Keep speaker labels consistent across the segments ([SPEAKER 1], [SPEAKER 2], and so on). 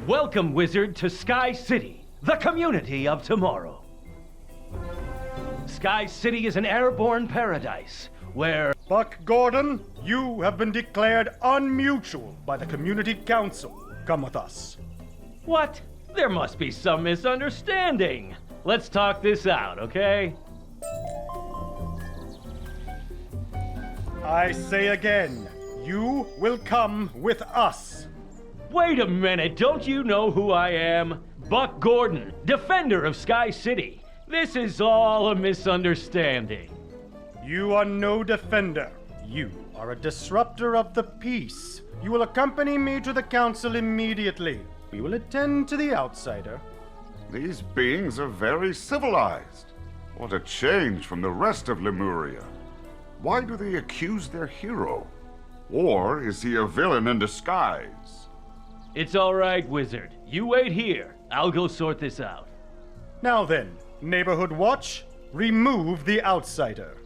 [SPEAKER 1] Welcome, Wizard, to Sky City, the community of tomorrow. Sky City is an airborne paradise where...
[SPEAKER 2] Buck Gordon, you have been declared unmutual by the Community Council. Come with us.
[SPEAKER 1] What? There must be some misunderstanding. Let's talk this out, okay?
[SPEAKER 2] I say again, you will come with us.
[SPEAKER 1] Wait a minute, don't you know who I am? Buck Gordon, defender of Sky City. This is all a misunderstanding.
[SPEAKER 2] You are no defender. You are a disruptor of the peace. You will accompany me to the council immediately. We will attend to the outsider.
[SPEAKER 3] These beings are very civilized. What a change from the rest of Lemuria. Why do they accuse their hero? Or is he a villain in disguise?
[SPEAKER 1] It's all right, Wizard. You wait here. I'll go sort this out.
[SPEAKER 2] Now then, Neighborhood Watch, remove the outsider.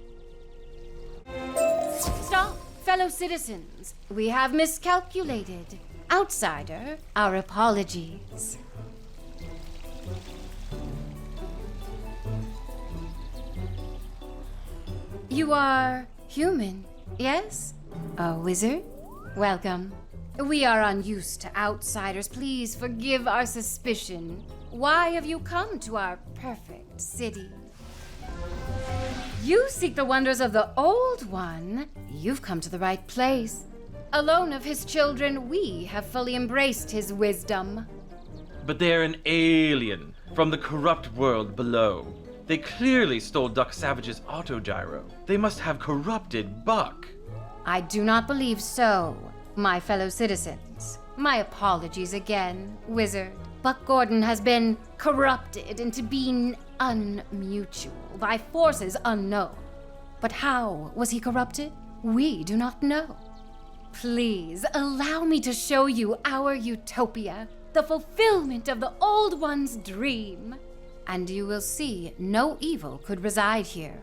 [SPEAKER 4] Stop, fellow citizens. We have miscalculated. Outsider, our apologies. You are human, yes? A wizard? Welcome. We are unused to outsiders. Please forgive our suspicion. Why have you come to our perfect city? You seek the wonders of the Old One. You've come to the right place. Alone of his children, we have fully embraced his wisdom.
[SPEAKER 5] But they're an alien from the corrupt world below. They clearly stole Duck Savage's autogyro. They must have corrupted Buck.
[SPEAKER 4] I do not believe so, my fellow citizens. My apologies again, Wizard. Buck Gordon has been corrupted into being unmutual by forces unknown. But how was he corrupted? We do not know. Please allow me to show you our utopia, the fulfillment of the Old One's dream. And you will see no evil could reside here.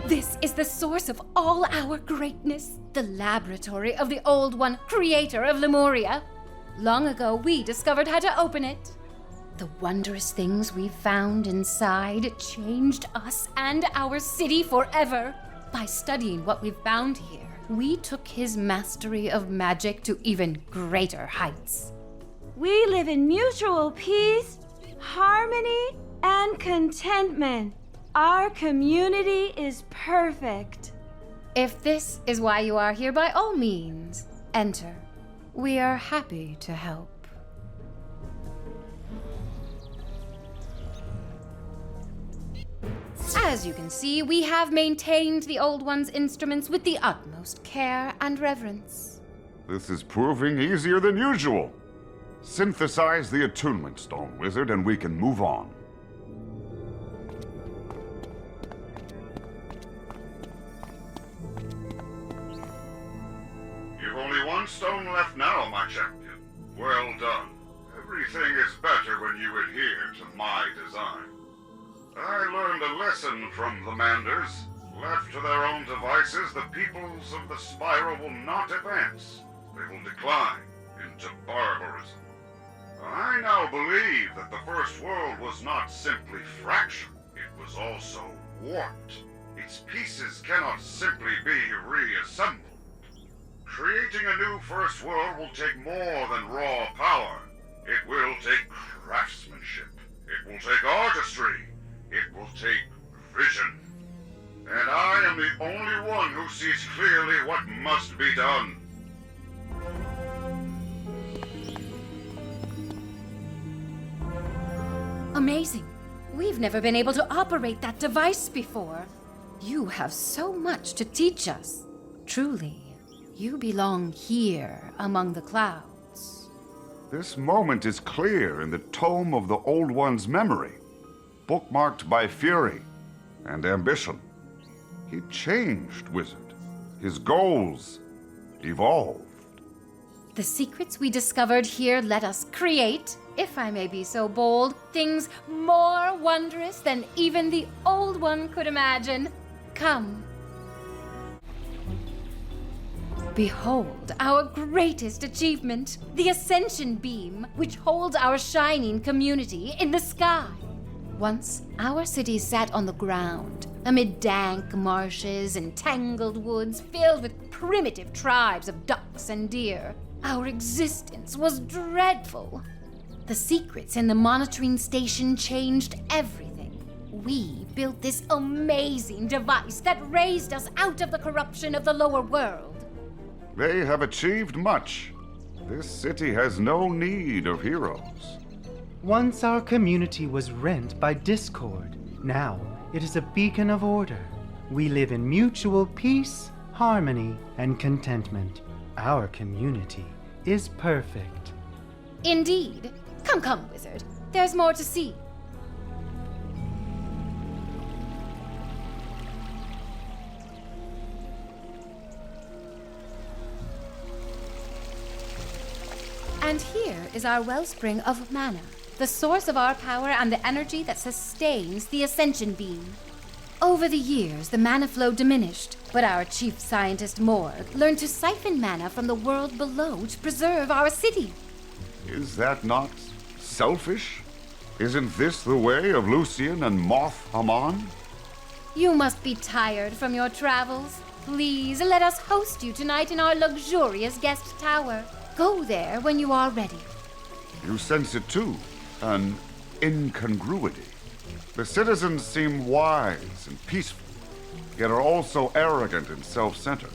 [SPEAKER 4] This is the source of all our greatness, the laboratory of the Old One, creator of Lemuria. Long ago, we discovered how to open it. The wondrous things we found inside changed us and our city forever. By studying what we've found here, we took his mastery of magic to even greater heights.
[SPEAKER 6] We live in mutual peace, harmony, and contentment. Our community is perfect.
[SPEAKER 4] If this is why you are here, by all means, enter. We are happy to help. As you can see, we have maintained the Old One's instruments with the utmost care and reverence.
[SPEAKER 3] This is proving easier than usual. Synthesize the attunement stone, Wizard, and we can move on. You've only one stone left now, my champion. Well done. Everything is better when you adhere to my design. I learned a lesson from the Manders. Left to their own devices, the peoples of the Spiral will not advance. They will decline into barbarism. I now believe that the First World was not simply fractured, it was also warped. Its pieces cannot simply be reassembled. Creating a new First World will take more than raw power. It will take craftsmanship. It will take artistry. It will take vision. And I am the only one who sees clearly what must be done.
[SPEAKER 4] Amazing. We've never been able to operate that device before. You have so much to teach us. Truly, you belong here among the clouds.
[SPEAKER 3] This moment is clear in the tome of the Old One's memory, bookmarked by fury and ambition. He changed, Wizard. His goals evolved.
[SPEAKER 4] The secrets we discovered here let us create if I may be so bold, things more wondrous than even the old one could imagine. Come. Behold our greatest achievement, the Ascension Beam, which holds our shining community in the sky. Once, our city sat on the ground, amid dank marshes and tangled woods filled with primitive tribes of ducks and deer. Our existence was dreadful. The secrets in the monitoring station changed everything. We built this amazing device that raised us out of the corruption of the lower world.
[SPEAKER 3] They have achieved much. This city has no need of heroes.
[SPEAKER 2] Once our community was rent by discord. Now it is a beacon of order. We live in mutual peace, harmony, and contentment. Our community is perfect.
[SPEAKER 4] Indeed. Come, Wizard. There's more to see. And here is our wellspring of mana, the source of our power and the energy that sustains the Ascension Beam. Over the years, the mana flow diminished, but our chief scientist Morg learned to siphon mana from the world below to preserve our city.
[SPEAKER 3] Is that not selfish? Isn't this the way of Lucian and Moth Haman?
[SPEAKER 4] You must be tired from your travels. Please let us host you tonight in our luxurious guest tower. Go there when you are ready.
[SPEAKER 3] You sense it too, an incongruity. The citizens seem wise and peaceful, yet are also arrogant and self-centered.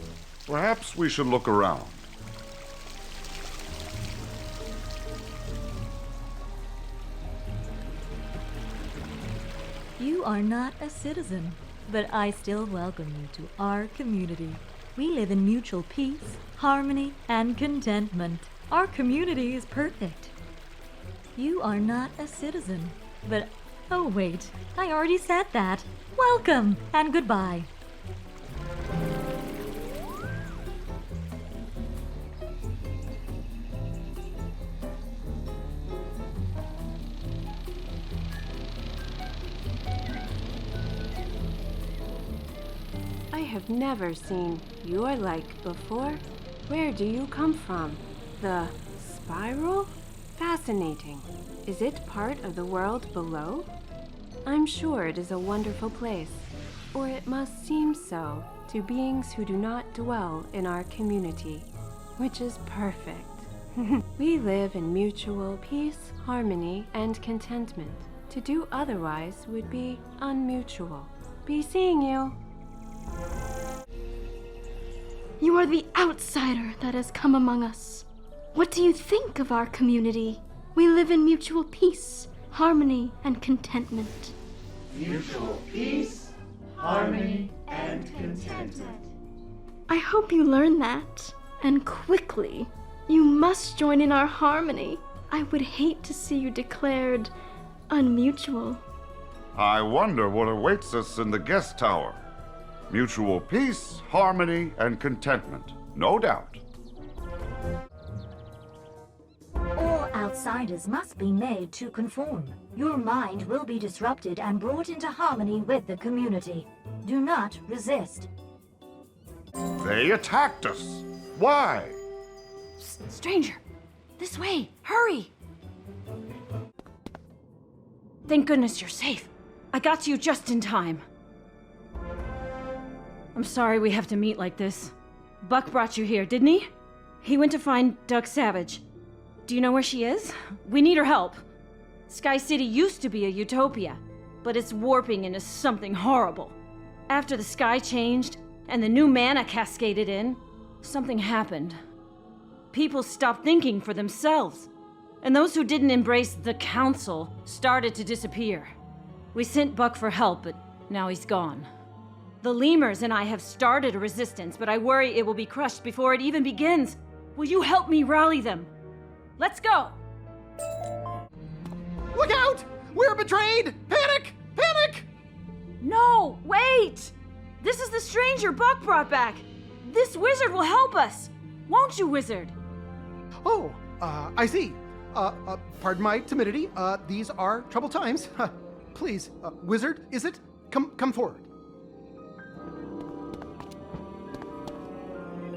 [SPEAKER 3] Perhaps we should look around.
[SPEAKER 7] You are not a citizen, but I still welcome you to our community. We live in mutual peace, harmony, and contentment. Our community is perfect. You are not a citizen, but... Oh wait, I already said that. Welcome and goodbye.
[SPEAKER 8] I have never seen your like before. Where do you come from? The spiral? Fascinating. Is it part of the world below? I'm sure it is a wonderful place, or it must seem so to beings who do not dwell in our community, which is perfect. We live in mutual peace, harmony, and contentment. To do otherwise would be unmutual. Be seeing you.
[SPEAKER 9] You are the outsider that has come among us. What do you think of our community? We live in mutual peace, harmony, and contentment.
[SPEAKER 10] Mutual peace, harmony, and contentment.
[SPEAKER 9] I hope you learn that, and quickly. You must join in our harmony. I would hate to see you declared unmutual.
[SPEAKER 3] I wonder what awaits us in the guest tower. Mutual peace, harmony, and contentment, no doubt.
[SPEAKER 11] All outsiders must be made to conform. Your mind will be disrupted and brought into harmony with the community. Do not resist.
[SPEAKER 3] They attacked us. Why?
[SPEAKER 6] Stranger, this way, hurry! Thank goodness you're safe. I got to you just in time. I'm sorry we have to meet like this. Buck brought you here, didn't he? He went to find Duck Savage. Do you know where she is? We need her help. Sky City used to be a utopia, but it's warping into something horrible. After the sky changed and the new mana cascaded in, something happened. People stopped thinking for themselves, and those who didn't embrace the council started to disappear. We sent Buck for help, but now he's gone. The lemurs and I have started a resistance, but I worry it will be crushed before it even begins. Will you help me rally them? Let's go!
[SPEAKER 12] Look out! We're betrayed! Panic! Panic!
[SPEAKER 6] No, wait! This is the stranger Buck brought back. This wizard will help us. Won't you, wizard?
[SPEAKER 12] Oh, I see. Pardon my timidity. These are troubled times. Please, Wizard, is it? Come forward.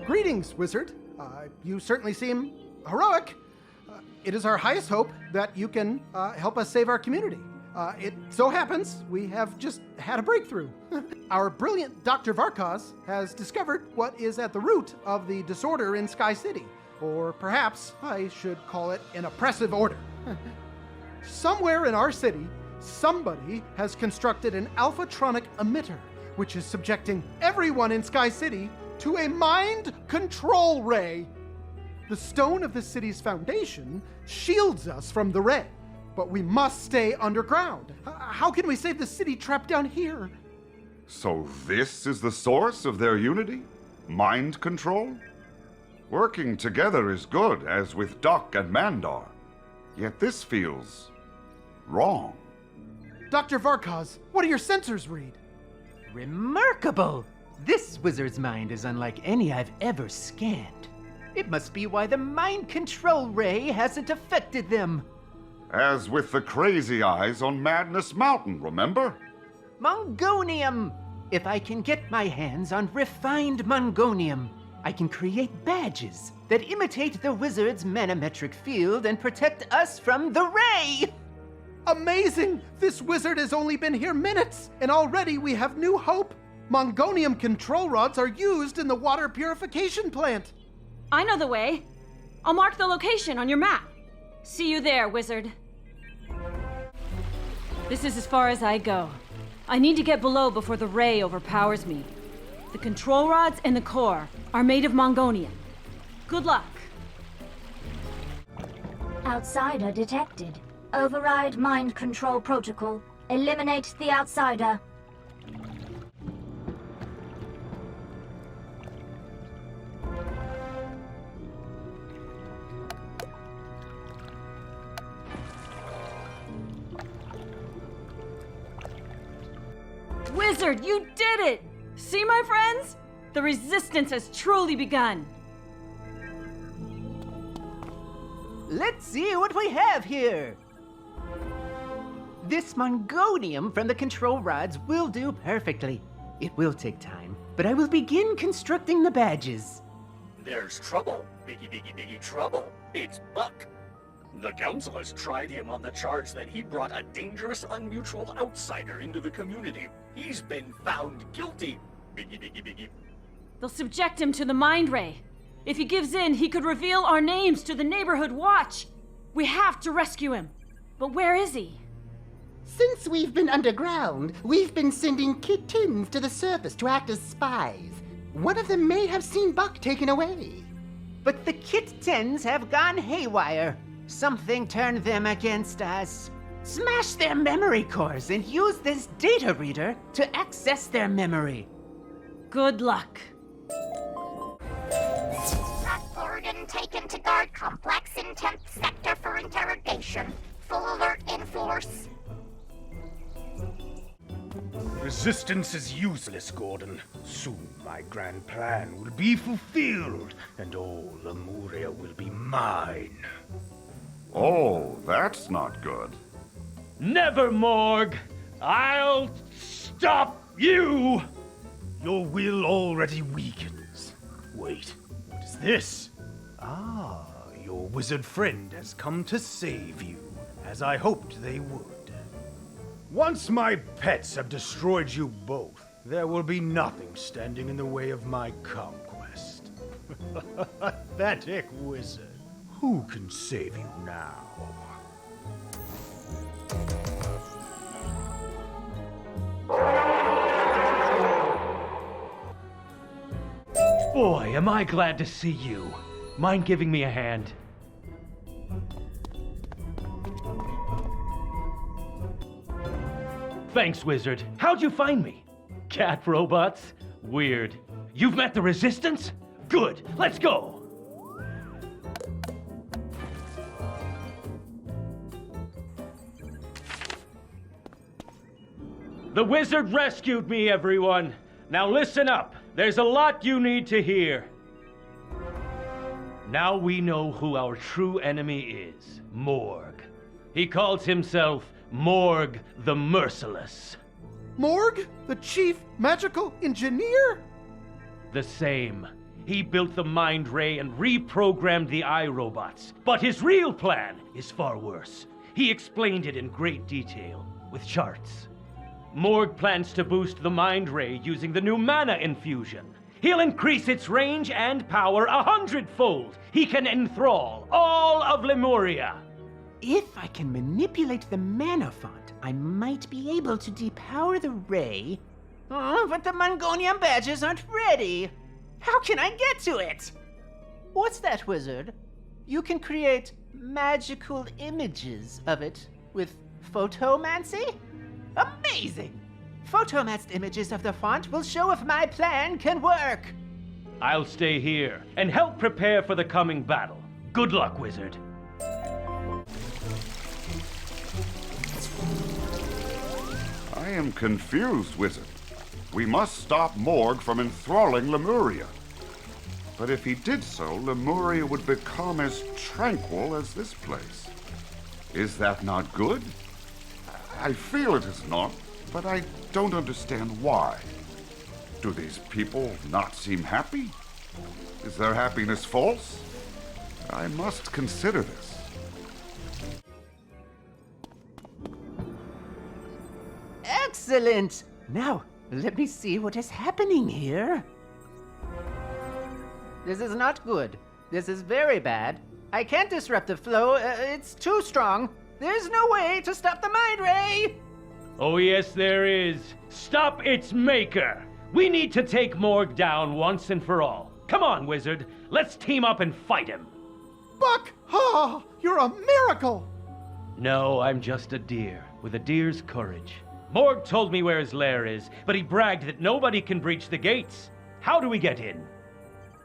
[SPEAKER 12] Greetings, Wizard. You certainly seem heroic. It is our highest hope that you can help us save our community. It so happens we have just had a breakthrough. Our brilliant Dr. Varkaz has discovered what is at the root of the disorder in Sky City. Or perhaps I should call it an oppressive order. Somewhere in our city, somebody has constructed an alphatronic emitter, which is subjecting everyone in Sky City to a mind control ray. The stone of the city's foundation shields us from the ray, but we must stay underground. How can we save the city trapped down here?
[SPEAKER 3] So this is the source of their unity? Mind control? Working together is good, as with Duck and Mandar. Yet this feels wrong.
[SPEAKER 12] Dr. Varkaz, what do your sensors read?
[SPEAKER 2] Remarkable! This wizard's mind is unlike any I've ever scanned. It must be why the mind control ray hasn't affected them.
[SPEAKER 3] As with the crazy eyes on Madness Mountain, remember?
[SPEAKER 2] Mongonium! If I can get my hands on refined Mongonium, I can create badges that imitate the wizard's manometric field and protect us from the ray!
[SPEAKER 12] Amazing! This wizard has only been here minutes, and already we have new hope. Mongonium control rods are used in the water purification plant.
[SPEAKER 6] I know the way. I'll mark the location on your map. See you there, wizard. This is as far as I go. I need to get below before the ray overpowers me. The control rods and the core are made of Mongonium. Good luck.
[SPEAKER 11] Outsider detected. Override mind control protocol. Eliminate the outsider.
[SPEAKER 6] Wizard, you did it! See, my friends? The resistance has truly begun.
[SPEAKER 2] Let's see what we have here. This Mongonium from the control rods will do perfectly. It will take time, but I will begin constructing the badges.
[SPEAKER 13] There's trouble. Biggie trouble. It's Buck. The council has tried him on the charge that he brought a dangerous, unmutual outsider into the community. He's been found guilty. Biggie.
[SPEAKER 6] They'll subject him to the mind ray. If he gives in, he could reveal our names to the neighborhood watch. We have to rescue him. But where is he?
[SPEAKER 14] Since we've been underground, we've been sending kittens to the surface to act as spies. One of them may have seen Buck taken away.
[SPEAKER 2] But the kittens have gone haywire. Something turned them against us. Smash their memory cores and use this data reader to access their memory.
[SPEAKER 6] Good luck.
[SPEAKER 15] Gordon taken to guard complex in 10th sector for interrogation. Full alert in force.
[SPEAKER 16] Resistance is useless, Gordon. Soon my grand plan will be fulfilled, and all Lemuria will be mine.
[SPEAKER 3] Oh, that's not good.
[SPEAKER 1] Never, Morg! I'll stop you!
[SPEAKER 16] Your will already weakens. Wait, what is this? Ah, your wizard friend has come to save you, as I hoped they would. Once my pets have destroyed you both, there will be nothing standing in the way of my conquest. Pathetic wizard. Who can save you now?
[SPEAKER 1] Boy, am I glad to see you. Mind giving me a hand? Thanks, Wizard. How'd you find me? Cat robots? Weird. You've met the Resistance? Good. Let's go! The wizard rescued me, everyone. Now listen up. There's a lot you need to hear. Now we know who our true enemy is, Morg. He calls himself Morg the Merciless.
[SPEAKER 12] Morg? The chief magical engineer?
[SPEAKER 1] The same. He built the Mind Ray and reprogrammed the iRobots. But his real plan is far worse. He explained it in great detail, with charts. Morg plans to boost the Mind Ray using the new mana infusion. He'll increase its range and power 100-fold. He can enthrall all of Lemuria.
[SPEAKER 17] If I can manipulate the mana font, I might be able to depower the ray. Oh, but the Mongolian badges aren't ready. How can I get to it? What's that, wizard? You can create magical images of it with photomancy? Amazing! Photomanced images of the font will show if my plan can work.
[SPEAKER 1] I'll stay here and help prepare for the coming battle. Good luck, wizard.
[SPEAKER 3] I am confused, Wizard. We must stop Morg from enthralling Lemuria. But if he did so, Lemuria would become as tranquil as this place. Is that not good? I feel it is not, but I don't understand why. Do these people not seem happy? Is their happiness false? I must consider this.
[SPEAKER 17] Excellent! Now, let me see what is happening here. This is not good. This is very bad. I can't disrupt the flow. It's too strong. There's no way to stop the Mind Ray!
[SPEAKER 1] Oh yes, there is. Stop its maker! We need to take Morg down once and for all. Come on, wizard. Let's team up and fight him.
[SPEAKER 12] Buck! Oh, you're a miracle!
[SPEAKER 1] No, I'm just a deer with a deer's courage. Morg told me where his lair is, but he bragged that nobody can breach the gates. How do we get in?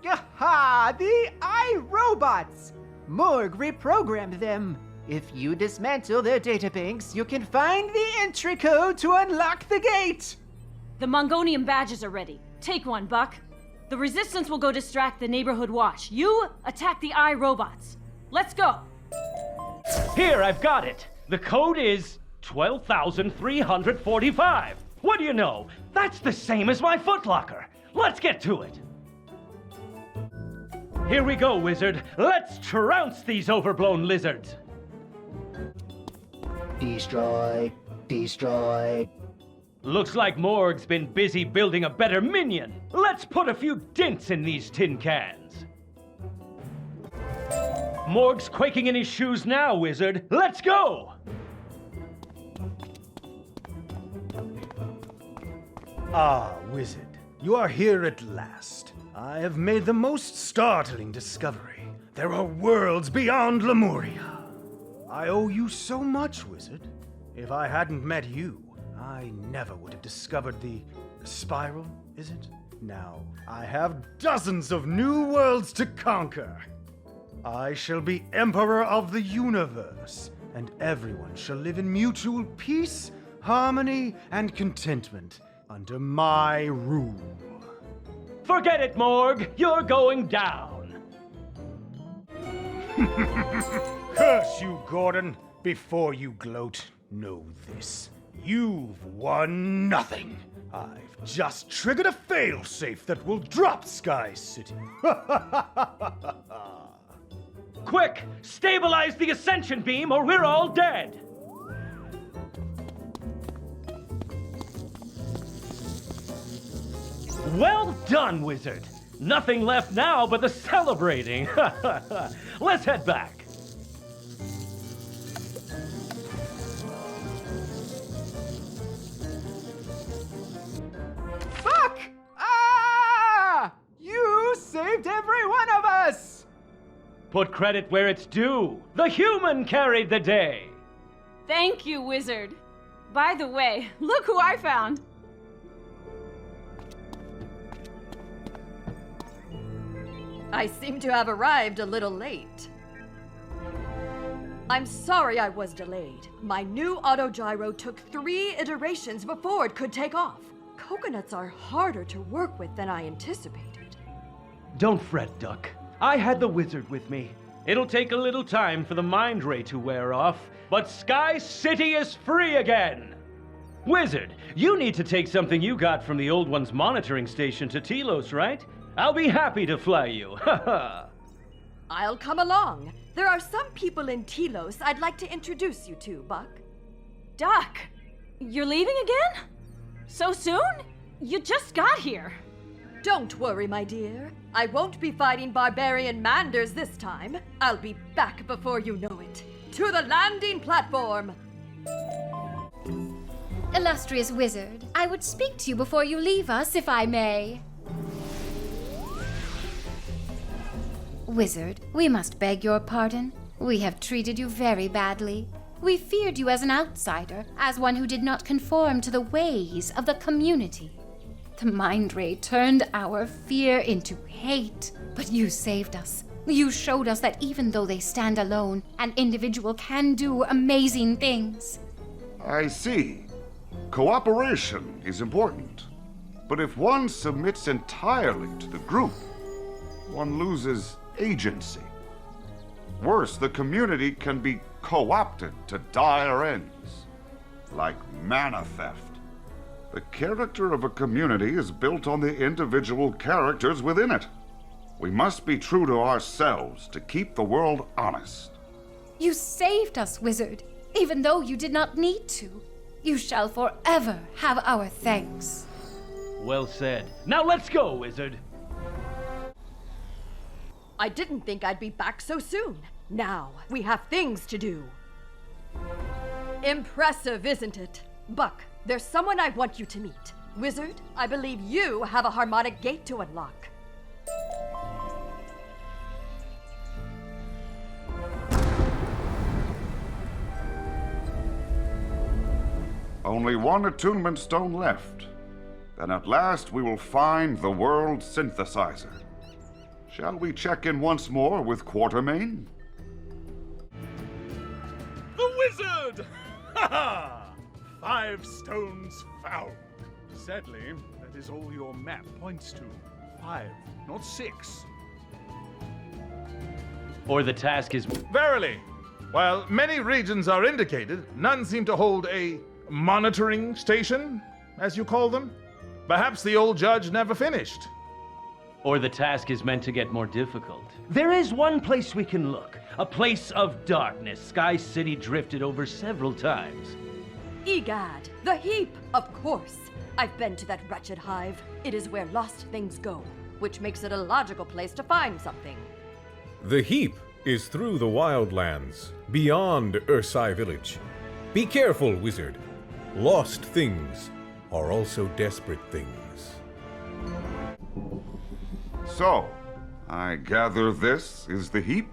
[SPEAKER 17] Yaha! The iRobots! Morg reprogrammed them. If you dismantle their databanks, you can find the entry code to unlock the gate!
[SPEAKER 6] The Mongolian badges are ready. Take one, Buck. The Resistance will go distract the neighborhood watch. You attack the iRobots. Let's go!
[SPEAKER 1] Here, I've got it. The code is 12,345. What do you know? That's the same as my footlocker. Let's get to it. Here we go, wizard. Let's trounce these overblown lizards.
[SPEAKER 14] Destroy. Destroy.
[SPEAKER 1] Looks like Morg's been busy building a better minion. Let's put a few dents in these tin cans. Morg's quaking in his shoes now, wizard. Let's go!
[SPEAKER 16] Ah, wizard, you are here at last. I have made the most startling discovery. There are worlds beyond Lemuria. I owe you so much, wizard. If I hadn't met you, I never would have discovered the spiral, is it? Now, I have dozens of new worlds to conquer. I shall be Emperor of the Universe, and everyone shall live in mutual peace, harmony, and contentment under my rule.
[SPEAKER 1] Forget it, Morg. You're going down.
[SPEAKER 16] Curse you, Gordon. Before you gloat, know this. You've won nothing. I've just triggered a failsafe that will drop Sky City.
[SPEAKER 1] Quick! Stabilize the ascension beam or we're all dead! Well done, wizard! Nothing left now but the celebrating. Let's head back.
[SPEAKER 17] Fuck! Ah! You saved every one of us!
[SPEAKER 1] Put credit where it's due. The human carried the day.
[SPEAKER 6] Thank you, wizard. By the way, look who I found.
[SPEAKER 18] I seem to have arrived a little late. I'm sorry I was delayed. My new autogyro took 3 iterations before it could take off. Coconuts are harder to work with than I anticipated.
[SPEAKER 1] Don't fret, Duck. I had the wizard with me. It'll take a little time for the mind ray to wear off, but Sky City is free again! Wizard, you need to take something you got from the old one's monitoring station to Telos, right? I'll be happy to fly you, haha!
[SPEAKER 18] I'll come along. There are some people in Telos I'd like to introduce you to, Buck.
[SPEAKER 6] Duck, you're leaving again? So soon? You just got here.
[SPEAKER 18] Don't worry, my dear. I won't be fighting barbarian Manders this time. I'll be back before you know it. To the landing platform!
[SPEAKER 4] Illustrious wizard, I would speak to you before you leave us, if I may. Wizard, we must beg your pardon. We have treated you very badly. We feared you as an outsider, as one who did not conform to the ways of the community. The mind ray turned our fear into hate, but you saved us. You showed us that even though they stand alone, an individual can do amazing things.
[SPEAKER 3] I see. Cooperation is important. But if one submits entirely to the group, one loses agency. Worse, the community can be co-opted to dire ends, like mana theft. The character of a community is built on the individual characters within it. We must be true to ourselves to keep the world honest.
[SPEAKER 4] You saved us, wizard, even though you did not need to. You shall forever have our thanks.
[SPEAKER 1] Well said. Now let's go, wizard.
[SPEAKER 18] I didn't think I'd be back so soon. Now, we have things to do. Impressive, isn't it? Buck, there's someone I want you to meet. Wizard, I believe you have a harmonic gate to unlock.
[SPEAKER 3] Only one attunement stone left. Then at last we will find the world synthesizer. Shall we check in once more with Quartermain?
[SPEAKER 19] The wizard! Ha ha! 5 stones found. Sadly, that is all your map points to. 5, not 6.
[SPEAKER 1] Or the task is...
[SPEAKER 19] Verily, while many regions are indicated, none seem to hold a monitoring station, as you call them. Perhaps the old judge never finished.
[SPEAKER 1] Or the task is meant to get more difficult. There is one place we can look. A place of darkness Sky City drifted over several times.
[SPEAKER 18] Egad, the Heap, of course. I've been to that wretched hive. It is where lost things go, which makes it a logical place to find something.
[SPEAKER 20] The Heap is through the wildlands, beyond Ursai Village. Be careful, wizard. Lost things are also desperate things.
[SPEAKER 3] So, I gather this is the Heap?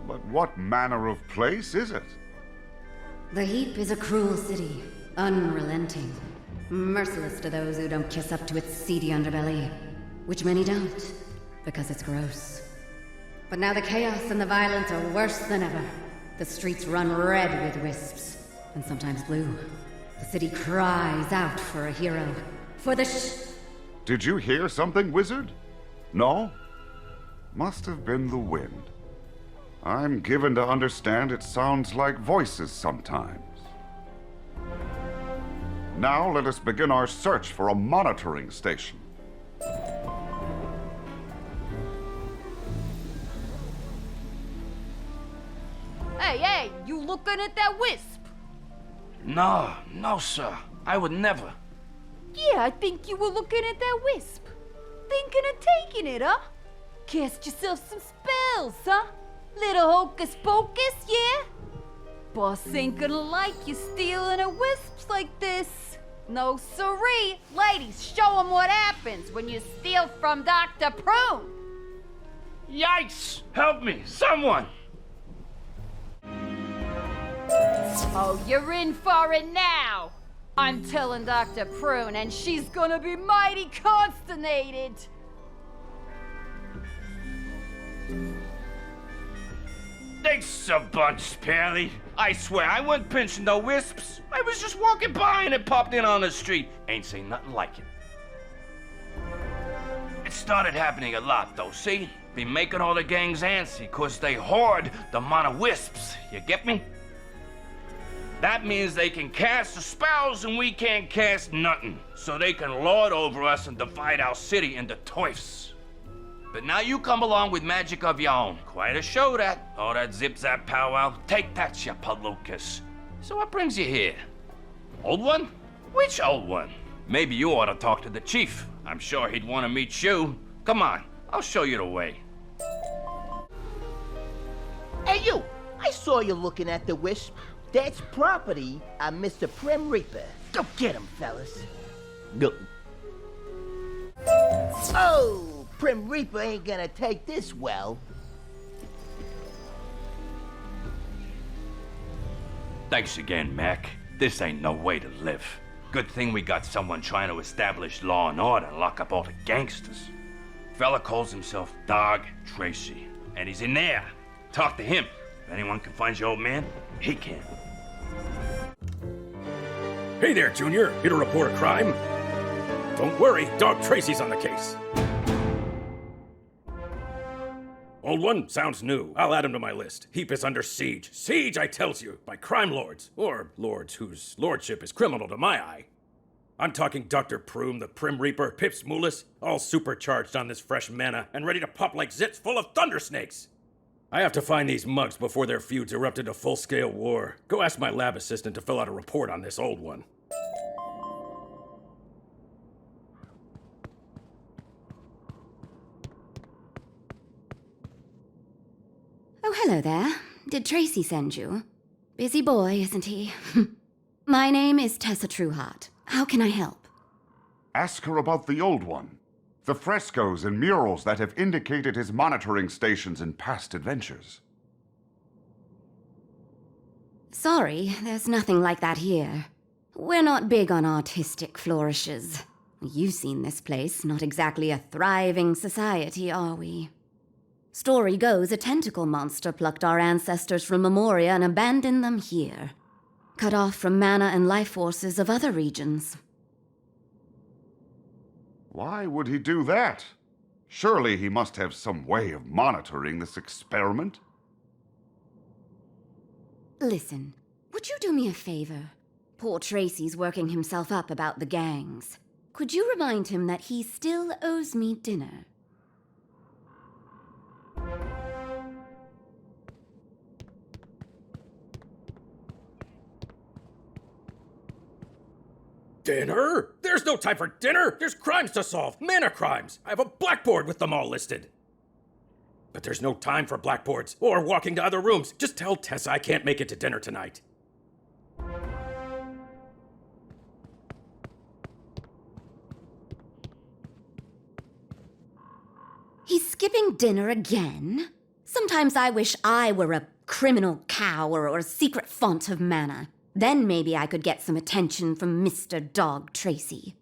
[SPEAKER 3] But what manner of place is it?
[SPEAKER 21] The Heap is a cruel city, unrelenting, merciless to those who don't kiss up to its seedy underbelly, which many don't, because it's gross. But now the chaos and the violence are worse than ever. The streets run red with wisps, and sometimes blue. The city cries out for a hero, for the
[SPEAKER 3] Did you hear something, wizard? No? Must have been the wind. I'm given to understand it sounds like voices sometimes. Now let us begin our search for a monitoring station.
[SPEAKER 18] Hey, you looking at that wisp?
[SPEAKER 22] No, sir. I would never.
[SPEAKER 18] Yeah, I think you were looking at that wisp. Thinking of taking it, huh? Cast yourself some spells, huh? Little hocus pocus, yeah? Boss ain't gonna like you stealing a wisps like this. No siree. Ladies, show 'em what happens when you steal from Dr. Prune.
[SPEAKER 22] Yikes! Help me, someone!
[SPEAKER 18] Oh, you're in for it now. I'm telling Dr. Prune, and she's gonna be mighty consternated.
[SPEAKER 22] Thanks a bunch, Pally. I swear, I wasn't pinching no wisps. I was just walking by and it popped in on the street. Ain't seen nothing like it. started happening a lot, though, see? Been making all the gangs antsy, cause they hoard the mana wisps, you get me? That means they can cast the spells and we can't cast nothing. So they can lord over us and divide our city into toifs. But now you come along with magic of your own. Quite a show that. All that zip-zap powwow. Take that, you palookas. So what brings you here? Old one? Which old one? Maybe you ought to talk to the chief. I'm sure he'd want to meet you. Come on, I'll show you the way.
[SPEAKER 5] Hey, you! I saw you looking at the wisp. That's property of Mr. Prim Reaper. Go get him, fellas. Go. Oh, Prim Reaper ain't gonna take this well.
[SPEAKER 22] Thanks again, Mac. This ain't no way to live. Good thing we got someone trying to establish law and order and lock up all the gangsters. Fella calls himself Dog Tracy, and he's in there. Talk to him. If anyone can find your old man, he can.
[SPEAKER 7] Hey there, Junior. Here to report a crime? Don't worry, Dog Tracy's on the case. Old one, sounds new. I'll add him to my list. Heap is under siege. Siege, I tells you, by crime lords. Or lords whose lordship is criminal to my eye. I'm talking Dr. Prume, the Prim Reaper, Pips Moolis, all supercharged on this fresh mana and ready to pop like zits full of thunder snakes. I have to find these mugs before their feuds erupt into full-scale war. Go ask my lab assistant to fill out a report on this old one.
[SPEAKER 21] Oh, hello there. Did Tracy send you? Busy boy, isn't he? My name is Tessa Trueheart. How can I help?
[SPEAKER 3] Ask her about the old one. The frescoes and murals that have indicated his monitoring stations in past adventures.
[SPEAKER 21] Sorry, there's nothing like that here. We're not big on artistic flourishes. You've seen this place, not exactly a thriving society, are we? Story goes a tentacle monster plucked our ancestors from Lemuria and abandoned them here. Cut off from mana and life forces of other regions.
[SPEAKER 3] Why would he do that? Surely he must have some way of monitoring this experiment.
[SPEAKER 21] Listen, would you do me a favor? Poor Tracy's working himself up about the gangs. Could you remind him that he still owes me dinner?
[SPEAKER 7] Dinner? There's no time for dinner! There's crimes to solve! Mana crimes! I have a blackboard with them all listed! But there's no time for blackboards or walking to other rooms. Just tell Tessa I can't make it to dinner tonight.
[SPEAKER 21] He's skipping dinner again? Sometimes I wish I were a criminal cow or a secret font of mana. Then maybe I could get some attention from Mr. Dog Tracy.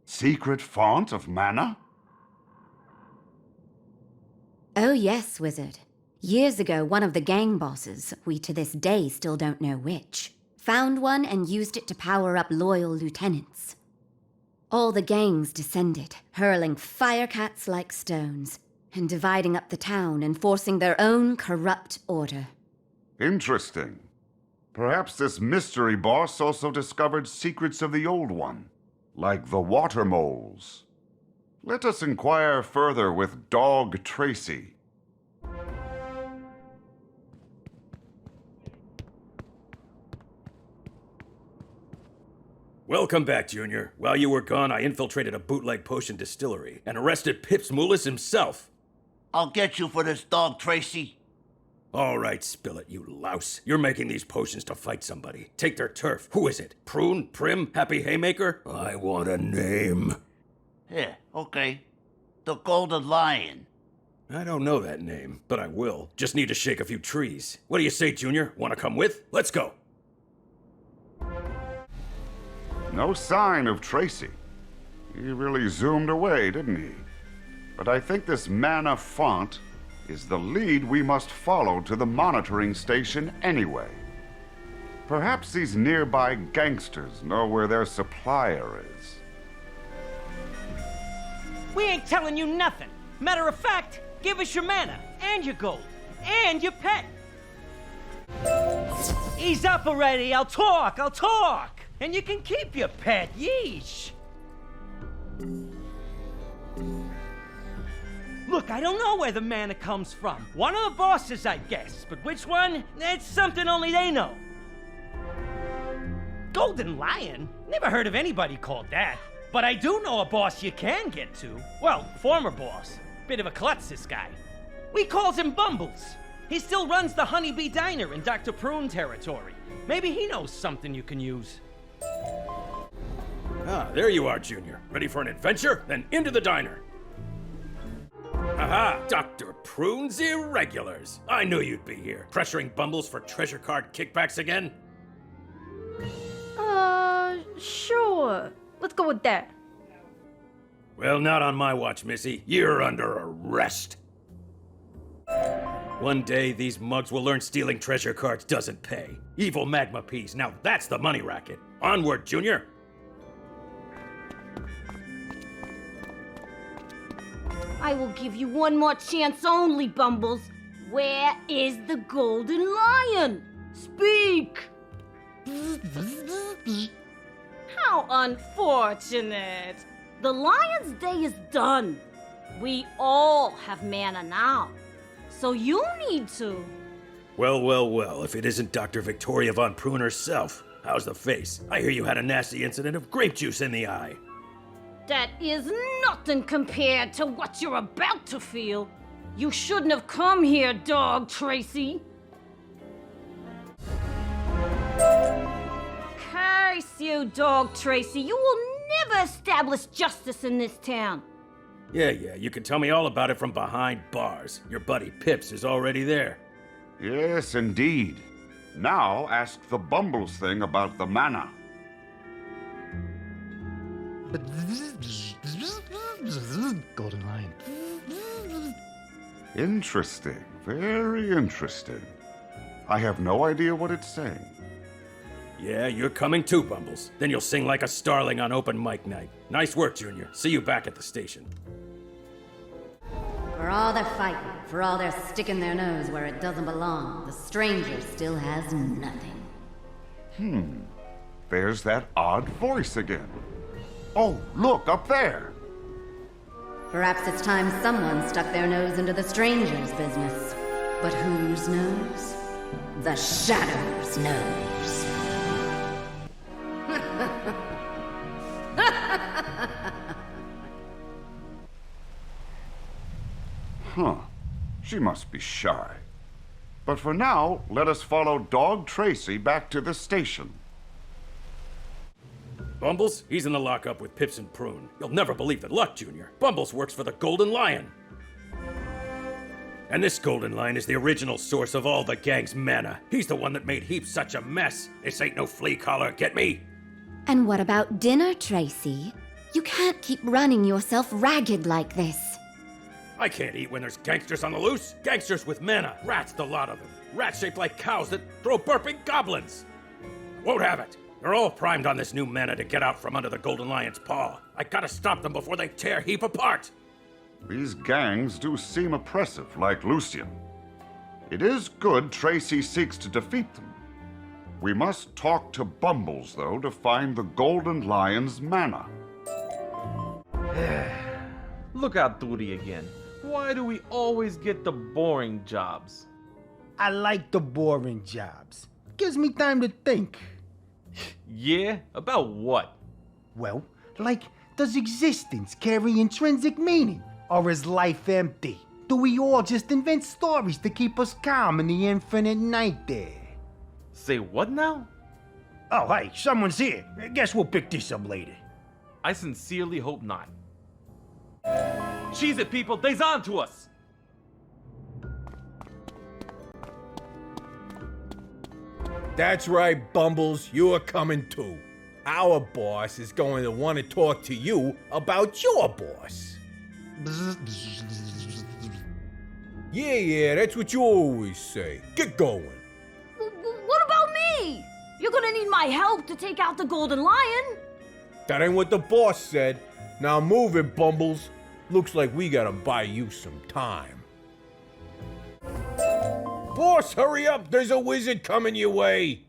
[SPEAKER 3] Secret font of mana?
[SPEAKER 21] Oh yes, Wizard. Years ago, one of the gang bosses, we to this day still don't know which, found one and used it to power up loyal lieutenants. All the gangs descended, hurling firecats like stones, and dividing up the town and forcing their own corrupt order.
[SPEAKER 3] Interesting. Perhaps this mystery boss also discovered secrets of the old one, like the water moles. Let us inquire further with Dog Tracy.
[SPEAKER 7] Welcome back, Junior. While you were gone, I infiltrated a bootleg potion distillery and arrested Pips Moolis himself.
[SPEAKER 5] I'll get you for this, Dog Tracy.
[SPEAKER 7] All right, spill it, you louse. You're making these potions to fight somebody. Take their turf. Who is it? Prune? Prim? Happy Haymaker? I want a name.
[SPEAKER 5] Yeah, okay. The Golden Lion.
[SPEAKER 7] I don't know that name, but I will. Just need to shake a few trees. What do you say, Junior? Want to come with? Let's go.
[SPEAKER 3] No sign of Tracy. He really zoomed away, didn't he? But I think this mana font is the lead we must follow to the monitoring station anyway. Perhaps these nearby gangsters know where their supplier is.
[SPEAKER 8] We ain't telling you nothing. Matter of fact, give us your mana, and your gold, and your pet. Ease up already, I'll talk. And you can keep your pet, yeesh. Look, I don't know where the mana comes from. One of the bosses, I guess, but which one? That's something only they know. Golden Lion? Never heard of anybody called that. But I do know a boss you can get to. Well, former boss. Bit of a klutz, this guy. We calls him Bumbles. He still runs the Honeybee Diner in Dr. Prune territory. Maybe he knows something you can use.
[SPEAKER 7] Ah, there you are, Junior. Ready for an adventure? Then into the diner. Aha! Dr. Prune's Irregulars. I knew you'd be here. Pressuring Bumbles for treasure card kickbacks again?
[SPEAKER 9] Sure. Let's go with that.
[SPEAKER 7] Well, not on my watch, Missy. You're under arrest. One day, these mugs will learn stealing treasure cards doesn't pay. Evil magma peas. Now that's the money racket. Onward, Junior.
[SPEAKER 6] I will give you one more chance only, Bumbles. Where is the Golden Lion? Speak! How unfortunate. The Lion's Day is done. We all have mana now. So you need to.
[SPEAKER 7] Well, if it isn't Dr. Victoria von Prune herself. How's the face? I hear you had a nasty incident of grape juice in the eye.
[SPEAKER 6] That is nothing compared to what you're about to feel. You shouldn't have come here, Dog Tracy. Curse you, Dog Tracy. You will never establish justice in this town.
[SPEAKER 7] Yeah, you can tell me all about it from behind bars. Your buddy Pips is already there.
[SPEAKER 3] Yes, indeed. Now ask the Bumbles thing about the mana.
[SPEAKER 2] Golden Lion.
[SPEAKER 3] Interesting. Very interesting. I have no idea what it's saying.
[SPEAKER 7] Yeah, you're coming too, Bumbles. Then you'll sing like a starling on open mic night. Nice work, Junior. See you back at the station.
[SPEAKER 21] For all their fighting, for all their sticking their nose where it doesn't belong, the stranger still has nothing.
[SPEAKER 3] There's that odd voice again. Oh, look, up there.
[SPEAKER 21] Perhaps it's time someone stuck their nose into the stranger's business. But whose nose? The Shadow's nose.
[SPEAKER 3] She must be shy. But for now, let us follow Dog Tracy back to the station.
[SPEAKER 7] Bumbles, he's in the lockup with Pips and Prune. You'll never believe the luck, Junior. Bumbles works for the Golden Lion. And this Golden Lion is the original source of all the gang's mana. He's the one that made Heap such a mess. This ain't no flea collar, get me?
[SPEAKER 21] And what about dinner, Tracy? You can't keep running yourself ragged like this.
[SPEAKER 7] I can't eat when there's gangsters on the loose. Gangsters with mana. Rats, the lot of them. Rats shaped like cows that throw burping goblins. Won't have it. They're all primed on this new mana to get out from under the Golden Lion's paw. I gotta stop them before they tear Heap apart.
[SPEAKER 3] These gangs do seem oppressive, like Lucian. It is good Tracy seeks to defeat them. We must talk to Bumbles, though, to find the Golden Lion's mana.
[SPEAKER 10] Look out, Duty again. Why do we always get the boring jobs?
[SPEAKER 16] I like the boring jobs. Gives me time to think.
[SPEAKER 10] Yeah? About what?
[SPEAKER 16] Well, like, does existence carry intrinsic meaning? Or is life empty? Do we all just invent stories to keep us calm in the infinite night there?
[SPEAKER 10] Say what now?
[SPEAKER 16] Oh, hey, someone's here. Guess we'll pick this up later.
[SPEAKER 10] I sincerely hope not. Cheese it, people! They's on to us!
[SPEAKER 20] That's right, Bumbles, you're coming too. Our boss is going to want to talk to you about your boss. Yeah, that's what you always say. Get going.
[SPEAKER 6] What about me? You're gonna need my help to take out the Golden Lion.
[SPEAKER 20] That ain't what the boss said. Now move it, Bumbles. Looks like we gotta buy you some time. Boss, hurry up! There's a wizard coming your way!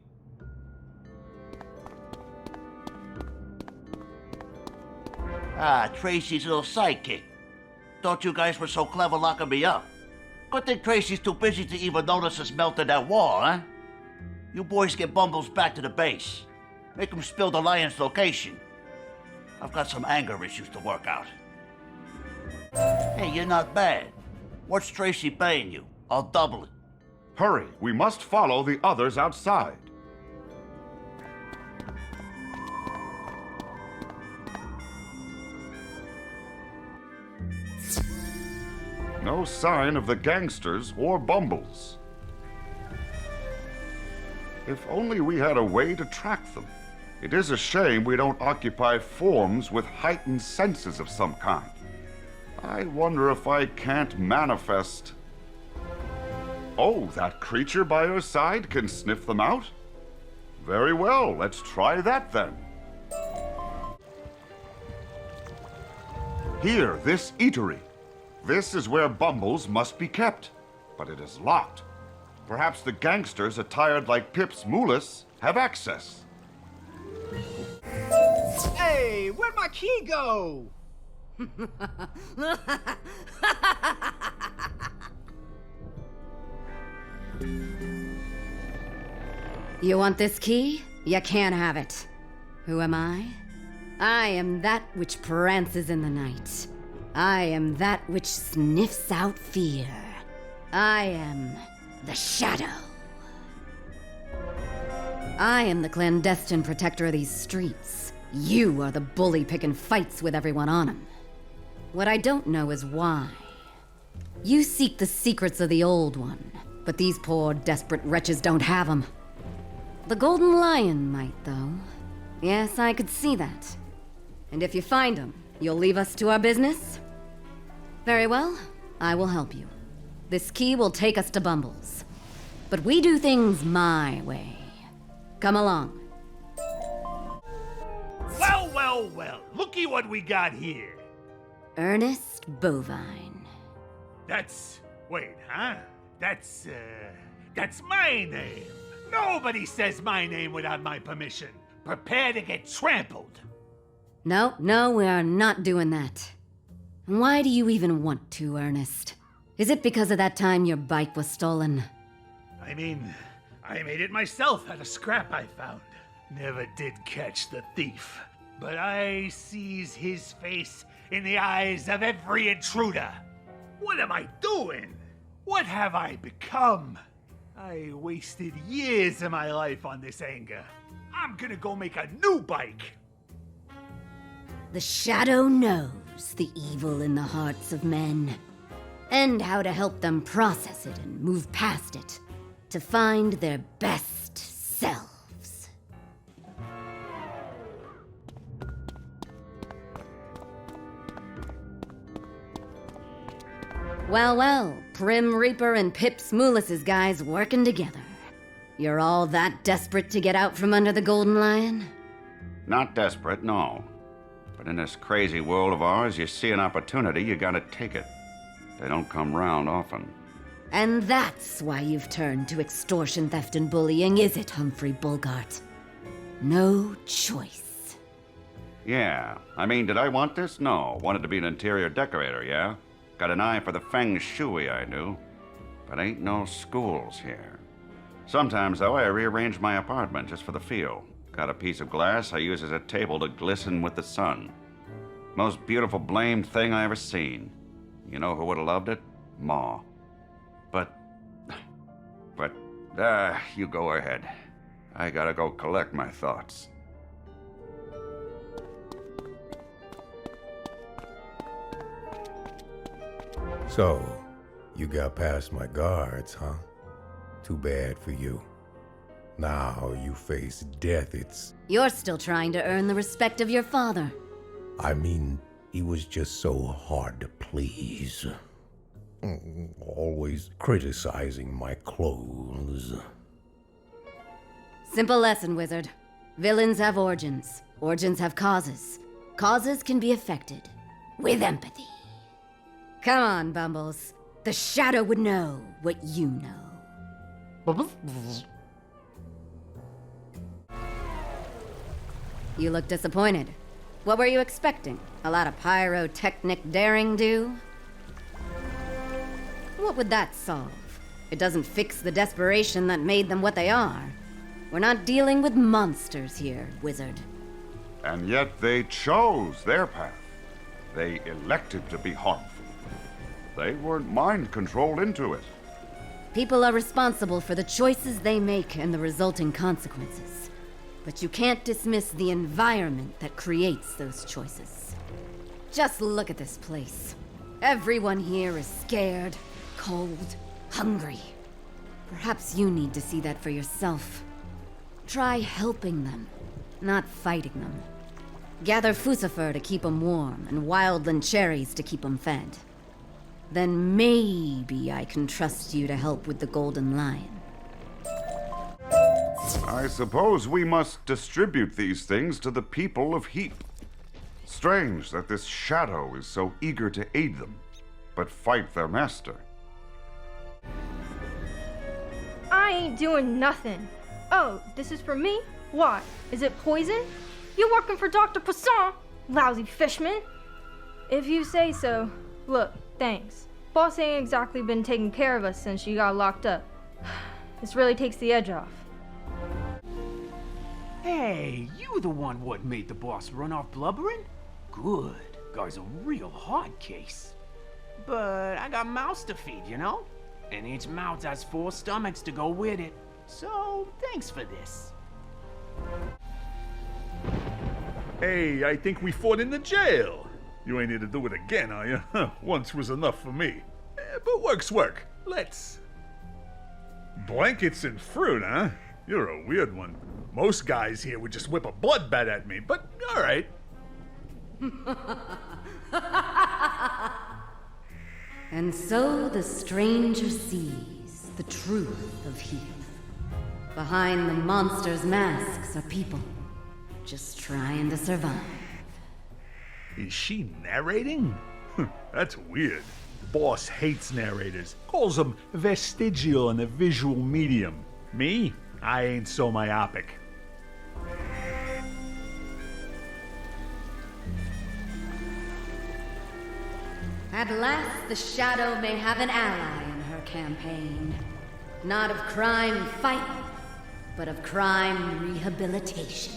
[SPEAKER 11] Ah, Tracy's little sidekick. Thought you guys were so clever locking me up. Good thing Tracy's too busy to even notice us melting that wall, huh? You boys get Bumbles back to the base. Make him spill the lion's location. I've got some anger issues to work out. Hey, you're not bad. What's Tracy paying you? I'll double it.
[SPEAKER 3] Hurry, we must follow the others outside. No sign of the gangsters or Bumbles. If only we had a way to track them. It is a shame we don't occupy forms with heightened senses of some kind. I wonder if I can't manifest... Oh, that creature by your side can sniff them out? Very well, let's try that then. Here, this eatery. This is where Bumbles must be kept, but it is locked. Perhaps the gangsters attired like Pip's Moolis have access.
[SPEAKER 17] Hey, where'd my key go?
[SPEAKER 21] You want this key? You can't have it. Who am I? I am that which prances in the night. I am that which sniffs out fear. I am the Shadow. I am the clandestine protector of these streets. You are the bully picking fights with everyone on them. What I don't know is why. You seek the secrets of the Old One, but these poor, desperate wretches don't have them. The Golden Lion might, though. Yes, I could see that. And if you find him, you'll leave us to our business? Very well, I will help you. This key will take us to Bumbles. But we do things my way. Come along.
[SPEAKER 16] Well, well, well. Looky what we got here.
[SPEAKER 21] Ernest Bovine.
[SPEAKER 16] Wait, huh? That's my name. Nobody says my name without my permission. Prepare to get trampled.
[SPEAKER 21] No, we are not doing that. Why do you even want to, Ernest? Is it because of that time your bike was stolen?
[SPEAKER 16] I mean, I made it myself out of scrap I found. Never did catch the thief, but I sees his face in the eyes of every intruder. What am I doing? What have I become? I wasted years of my life on this anger. I'm gonna go make a new bike.
[SPEAKER 21] The Shadow knows the evil in the hearts of men, and how to help them process it and move past it, to find their best selves. Well, Prim Reaper and Pip's Moolis' guys working together. You're all that desperate to get out from under the Golden Lion?
[SPEAKER 3] Not desperate, no. But in this crazy world of ours, you see an opportunity, you gotta take it. They don't come round often.
[SPEAKER 21] And that's why you've turned to extortion, theft, and bullying, is it, Humphrey Bogart? No choice.
[SPEAKER 3] Yeah, I mean, did I want this? No. Wanted to be an interior decorator, yeah? Got an eye for the feng shui, I do. But ain't no schools here. Sometimes, though, I rearrange my apartment just for the feel. Got a piece of glass I use as a table to glisten with the sun. Most beautiful blamed thing I ever seen. You know who would have loved it? Ma. But, you go ahead. I gotta go collect my thoughts.
[SPEAKER 20] So, you got past my guards, huh? Too bad for you. Now you face death,
[SPEAKER 21] You're still trying to earn the respect of your father.
[SPEAKER 20] I mean, he was just so hard to please. Always criticizing my clothes.
[SPEAKER 21] Simple lesson, wizard. Villains have origins. Origins have causes. Causes can be affected with empathy. Come on, Bumbles. The Shadow would know what you know. You look disappointed. What were you expecting? A lot of pyrotechnic daring-do? What would that solve? It doesn't fix the desperation that made them what they are. We're not dealing with monsters here, Wizard.
[SPEAKER 3] And yet they chose their path. They elected to be harmful. They weren't mind-controlled into it.
[SPEAKER 21] People are responsible for the choices they make and the resulting consequences. But you can't dismiss the environment that creates those choices. Just look at this place. Everyone here is scared, cold, hungry. Perhaps you need to see that for yourself. Try helping them, not fighting them. Gather Fucifer to keep them warm, and wildland cherries to keep them fed. Then maybe I can trust you to help with the Golden Lion.
[SPEAKER 3] I suppose we must distribute these things to the people of Heap. Strange that this shadow is so eager to aid them, but fight their master.
[SPEAKER 13] I ain't doing nothing. Oh, this is for me? Why? Is it poison? You working for Dr. Poisson? Lousy fishman. If you say so. Look, thanks. Boss ain't exactly been taking care of us since she got locked up. This really takes the edge off.
[SPEAKER 17] Hey, you the one what made the boss run off blubbering? Good. Guy's a real hard case. But I got mouths to feed, you know? And each mouth has 4 stomachs to go with it. So, thanks for this.
[SPEAKER 19] Hey, I think we fought in the jail. You ain't here to do it again, are you? Once was enough for me. But work's work. Let's. Blankets and fruit, huh? You're a weird one. Most guys here would just whip a bloodbath at me, but alright.
[SPEAKER 21] And so the stranger sees the truth of Heap. Behind the monster's masks are people, just trying to survive.
[SPEAKER 19] Is she narrating? That's weird. Boss hates narrators. Calls them vestigial and a visual medium. Me? I ain't so myopic.
[SPEAKER 21] At last, the Shadow may have an ally in her campaign. Not of crime fighting, but of crime rehabilitation.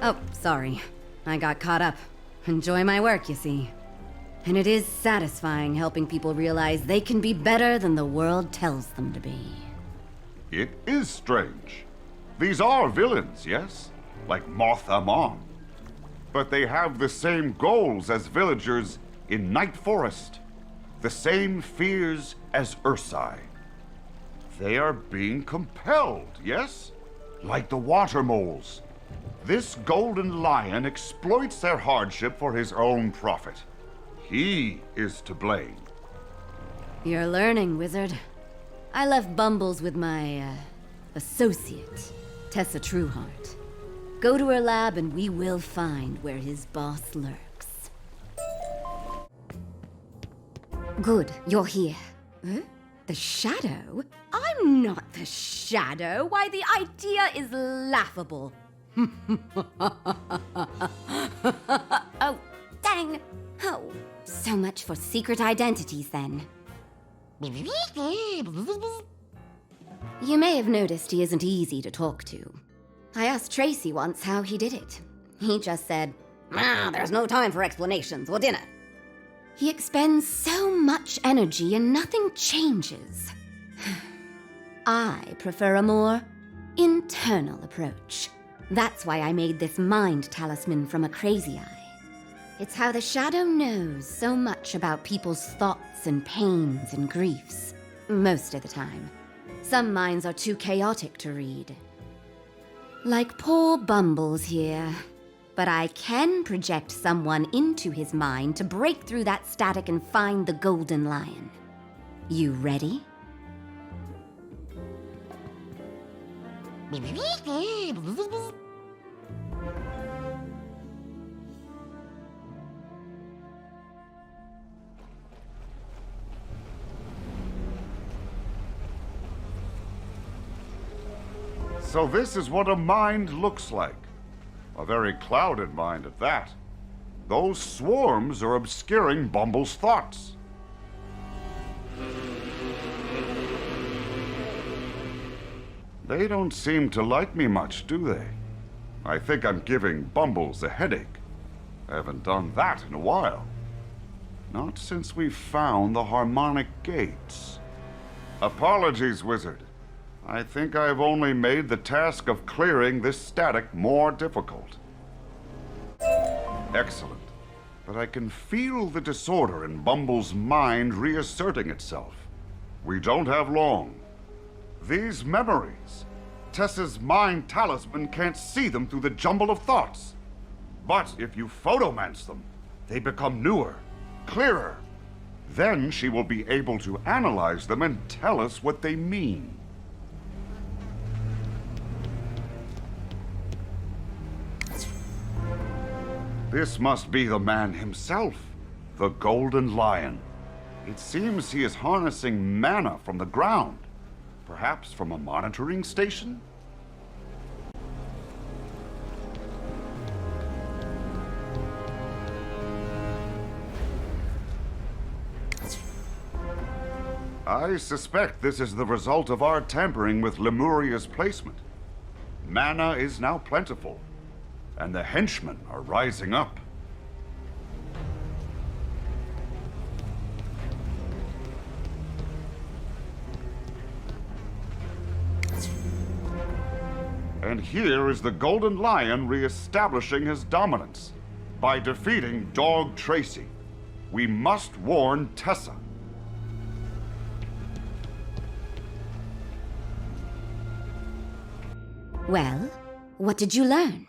[SPEAKER 21] Oh, sorry. I got caught up. Enjoy my work, you see. And it is satisfying helping people realize they can be better than the world tells them to be.
[SPEAKER 3] It is strange. These are villains, yes? Like Moth Amon. But they have the same goals as villagers in Night Forest. The same fears as Ursai. They are being compelled, yes? Like the water moles. This golden lion exploits their hardship for his own profit. He is to blame.
[SPEAKER 21] You're learning, Wizard. I left Bumbles with my, associate, Tessa Trueheart. Go to her lab and we will find where his boss lurks. Good, you're here. Huh? The Shadow? I'm not the Shadow. Why, the idea is laughable. Oh, dang. Oh, so much for secret identities, then. You may have noticed he isn't easy to talk to. I asked Tracy once how he did it. He just said, there's no time for explanations. We'll dinner. He expends so much energy and nothing changes. I prefer a more internal approach. That's why I made this mind talisman from a crazy eye. It's how the Shadow knows so much about people's thoughts and pains and griefs. Most of the time. Some minds are too chaotic to read. Like poor Bumbles here. But I can project someone into his mind to break through that static and find the Golden Lion. You ready?
[SPEAKER 3] So this is what a mind looks like. A very clouded mind at that. Those swarms are obscuring Bumble's thoughts. They don't seem to like me much, do they? I think I'm giving Bumbles a headache. I haven't done that in a while. Not since we found the harmonic gates. Apologies, Wizard. I think I've only made the task of clearing this static more difficult. Excellent. But I can feel the disorder in Bumble's mind reasserting itself. We don't have long. These memories. Tessa's mind talisman can't see them through the jumble of thoughts. But if you photomance them, they become newer, clearer. Then she will be able to analyze them and tell us what they mean. This must be the man himself, the Golden Lion. It seems he is harnessing mana from the ground, perhaps from a monitoring station? I suspect this is the result of our tampering with Lemuria's placement. Mana is now plentiful, and the henchmen are rising up. And here is the Golden Lion re-establishing his dominance by defeating Dog Tracy. We must warn Tessa.
[SPEAKER 21] Well, what did you learn?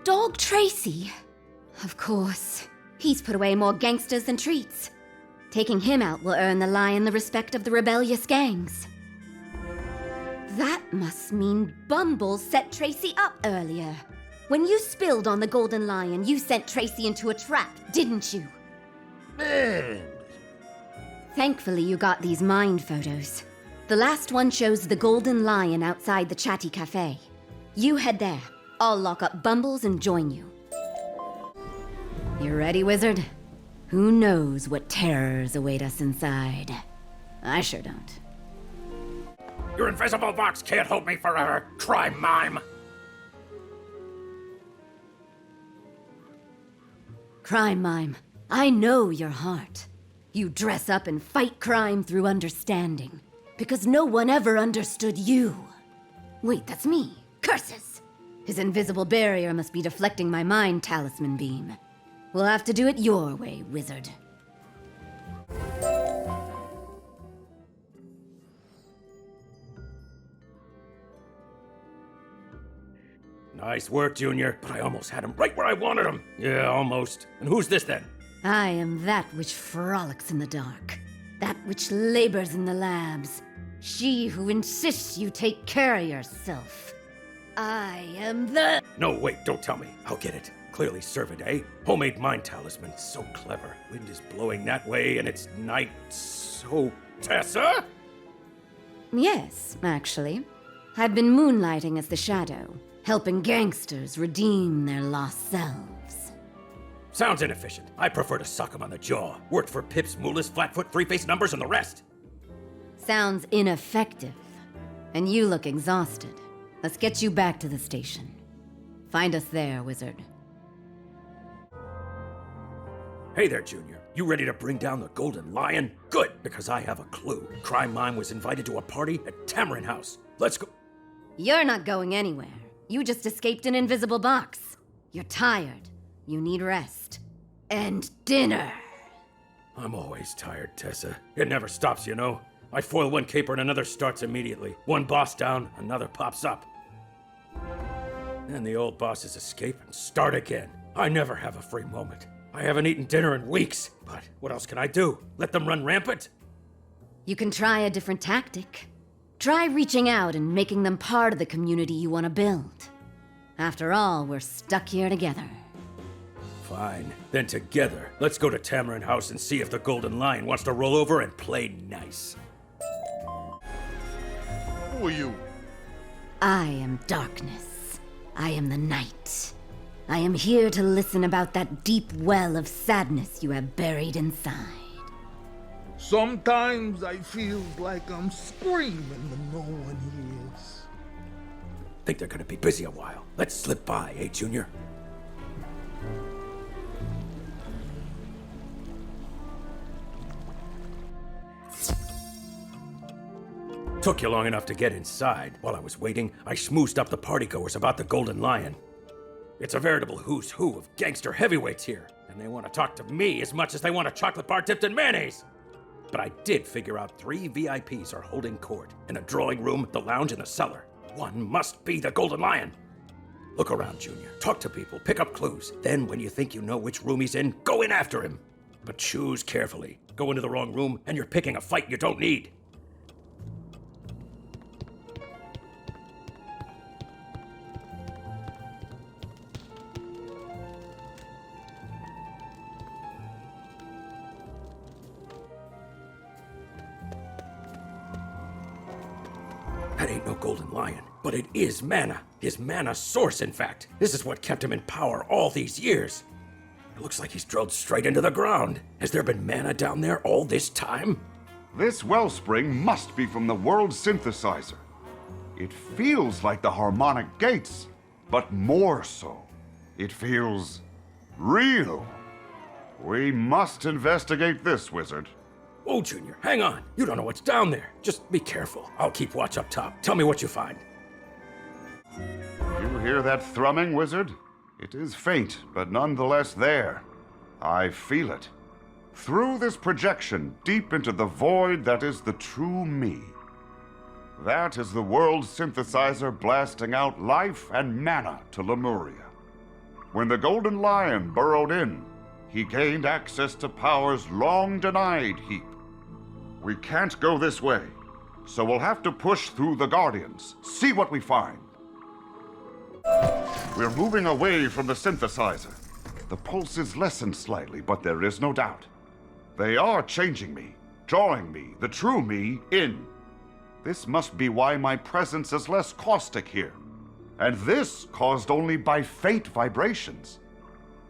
[SPEAKER 21] Dog Tracy? Of course. He's put away more gangsters than treats. Taking him out will earn the Lion the respect of the rebellious gangs. That must mean Bumble set Tracy up earlier. When you spilled on the Golden Lion, you sent Tracy into a trap, didn't you? Thankfully, you got these mind photos. The last one shows the Golden Lion outside the Chatty Cafe. You head there. I'll lock up Bumbles and join you. You ready, Wizard? Who knows what terrors await us inside? I sure don't.
[SPEAKER 7] Your invisible box can't hold me forever, crime mime!
[SPEAKER 21] Crime Mime, I know your heart. You dress up and fight crime through understanding. Because no one ever understood you. Wait, that's me. Curses! His invisible barrier must be deflecting my mind talisman beam. We'll have to do it your way, Wizard.
[SPEAKER 7] Nice work, Junior, but I almost had him right where I wanted him. Yeah, almost. And who's this then?
[SPEAKER 21] I am that which frolics in the dark. That which labors in the labs. She who insists you take care of yourself. I am the...
[SPEAKER 7] No, wait, don't tell me. I'll get it. Clearly servant, eh? Homemade mind talisman. So clever. Wind is blowing that way, and it's night. So... Tessa?
[SPEAKER 21] Yes, actually. I've been moonlighting as the Shadow, helping gangsters redeem their lost selves.
[SPEAKER 7] Sounds inefficient. I prefer to sock him on the jaw. Worked for Pips, Moolas, Flatfoot, Three-Face Numbers, and the rest.
[SPEAKER 21] Sounds ineffective. And you look exhausted. Let's get you back to the station. Find us there, Wizard.
[SPEAKER 7] Hey there, Junior. You ready to bring down the Golden Lion? Good, because I have a clue. Crime Mime was invited to a party at Tamarin House. Let's go.
[SPEAKER 21] You're not going anywhere. You just escaped an invisible box. You're tired. You need rest. And dinner.
[SPEAKER 7] I'm always tired, Tessa. It never stops, you know. I foil one caper and another starts immediately. One boss down, another pops up. Then the old bosses escape and start again. I never have a free moment. I haven't eaten dinner in weeks, but what else can I do? Let them run rampant?
[SPEAKER 21] You can try a different tactic. Try reaching out and making them part of the community you want to build. After all, we're stuck here together.
[SPEAKER 7] Fine. Then together, let's go to Tamarin House and see if the Golden Lion wants to roll over and play nice.
[SPEAKER 19] Who are you?
[SPEAKER 21] I am darkness. I am the night. I am here to listen about that deep well of sadness you have buried inside.
[SPEAKER 19] Sometimes I feel like I'm screaming when no one hears.
[SPEAKER 7] Think they're gonna be busy a while. Let's slip by, eh, Junior? Took you long enough to get inside. While I was waiting, I schmoozed up the partygoers about the Golden Lion. It's a veritable who's who of gangster heavyweights here, and they want to talk to me as much as they want a chocolate bar dipped in mayonnaise. But I did figure out 3 VIPs are holding court in a drawing room, the lounge, and the cellar. One must be the Golden Lion. Look around, Junior. Talk to people, pick up clues. Then, when you think you know which room he's in, go in after him. But choose carefully. Go into the wrong room, and you're picking a fight you don't need. That ain't no Golden Lion, but it is mana. His mana source, in fact. This is what kept him in power all these years. It looks like he's drilled straight into the ground. Has there been mana down there all this time?
[SPEAKER 3] This wellspring must be from the world synthesizer. It feels like the harmonic gates, but more so. It feels real. We must investigate this, Wizard.
[SPEAKER 7] Oh, Junior, hang on. You don't know what's down there. Just be careful. I'll keep watch up top. Tell me what you find.
[SPEAKER 3] You hear that thrumming, Wizard? It is faint, but nonetheless there. I feel it. Through this projection, deep into the void that is the true me. That is the world synthesizer blasting out life and mana to Lemuria. When the Golden Lion burrowed in, he gained access to powers long denied Heap. We can't go this way, so we'll have to push through the Guardians, see what we find. We're moving away from the synthesizer. The pulse is lessened slightly, but there is no doubt. They are changing me, drawing me, the true me, in. This must be why my presence is less caustic here. And this caused only by faint vibrations.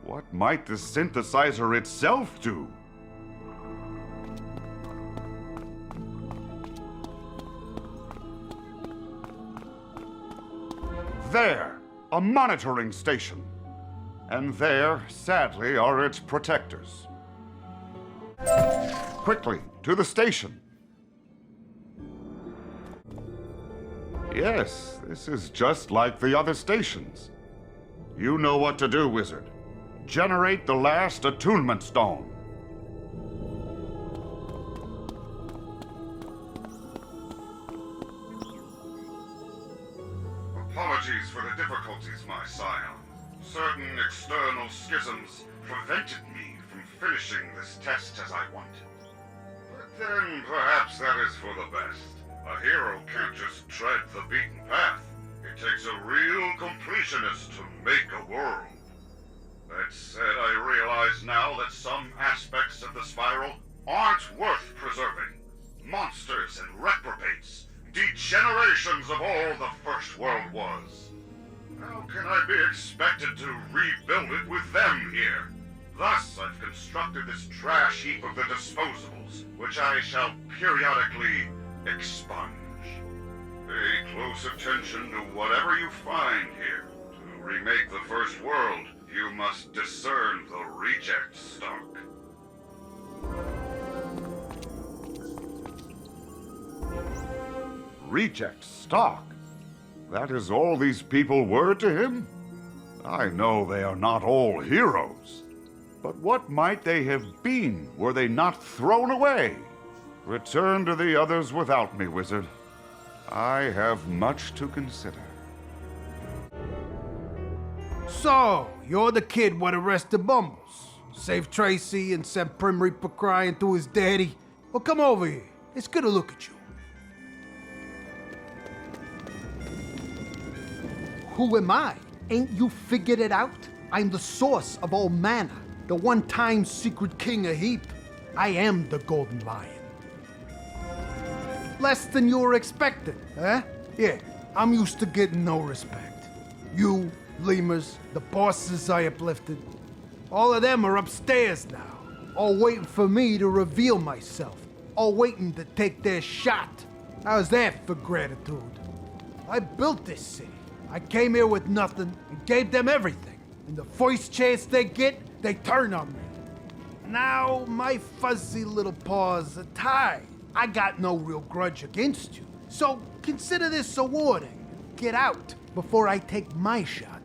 [SPEAKER 3] What might the synthesizer itself do? There, a monitoring station. And there, sadly, are its protectors. Quickly, to the station. Yes, this is just like the other stations. You know what to do, Wizard. Generate the last attunement stone. Apologies for the difficulties, my scion. Certain external schisms prevented me from finishing this test as I wanted. But then perhaps that is for the best. A hero can't just tread the beaten path. It takes a real completionist to make a world. That said, I realize now that some aspects of the spiral aren't worth preserving. Monsters and reprobates, degenerations of all the First World was. How can I be expected to rebuild it with them here? Thus, I've constructed this trash heap of the disposables, which I shall periodically expunge. Pay close attention to whatever you find here. To remake the First World, you must discern the reject stock. Reject stock? That is all these people were to him? I know they are not all heroes. But what might they have been were they not thrown away? Return to the others without me, Wizard. I have much to consider.
[SPEAKER 16] So, you're the kid what arrested Bumbles. Saved Tracy and sent Prim Reaper crying to his daddy. Well, come over here.
[SPEAKER 12] It's good to look at you. Who am I? Ain't you figured it out? I'm the source of all mana, the one-time secret king of Heap. I am the Golden Lion. Less than you were expecting, huh? Yeah, I'm used to getting no respect. You, lemurs, the bosses I uplifted, all of them are upstairs now, all waiting for me to reveal myself, all waiting to take their shot. How's that for gratitude? I built this city. I came here with nothing and gave them everything. And the first chance they get, they turn on me. Now my fuzzy little paws are tied. I got no real grudge against you. So consider this a warning. Get out before I take my shot.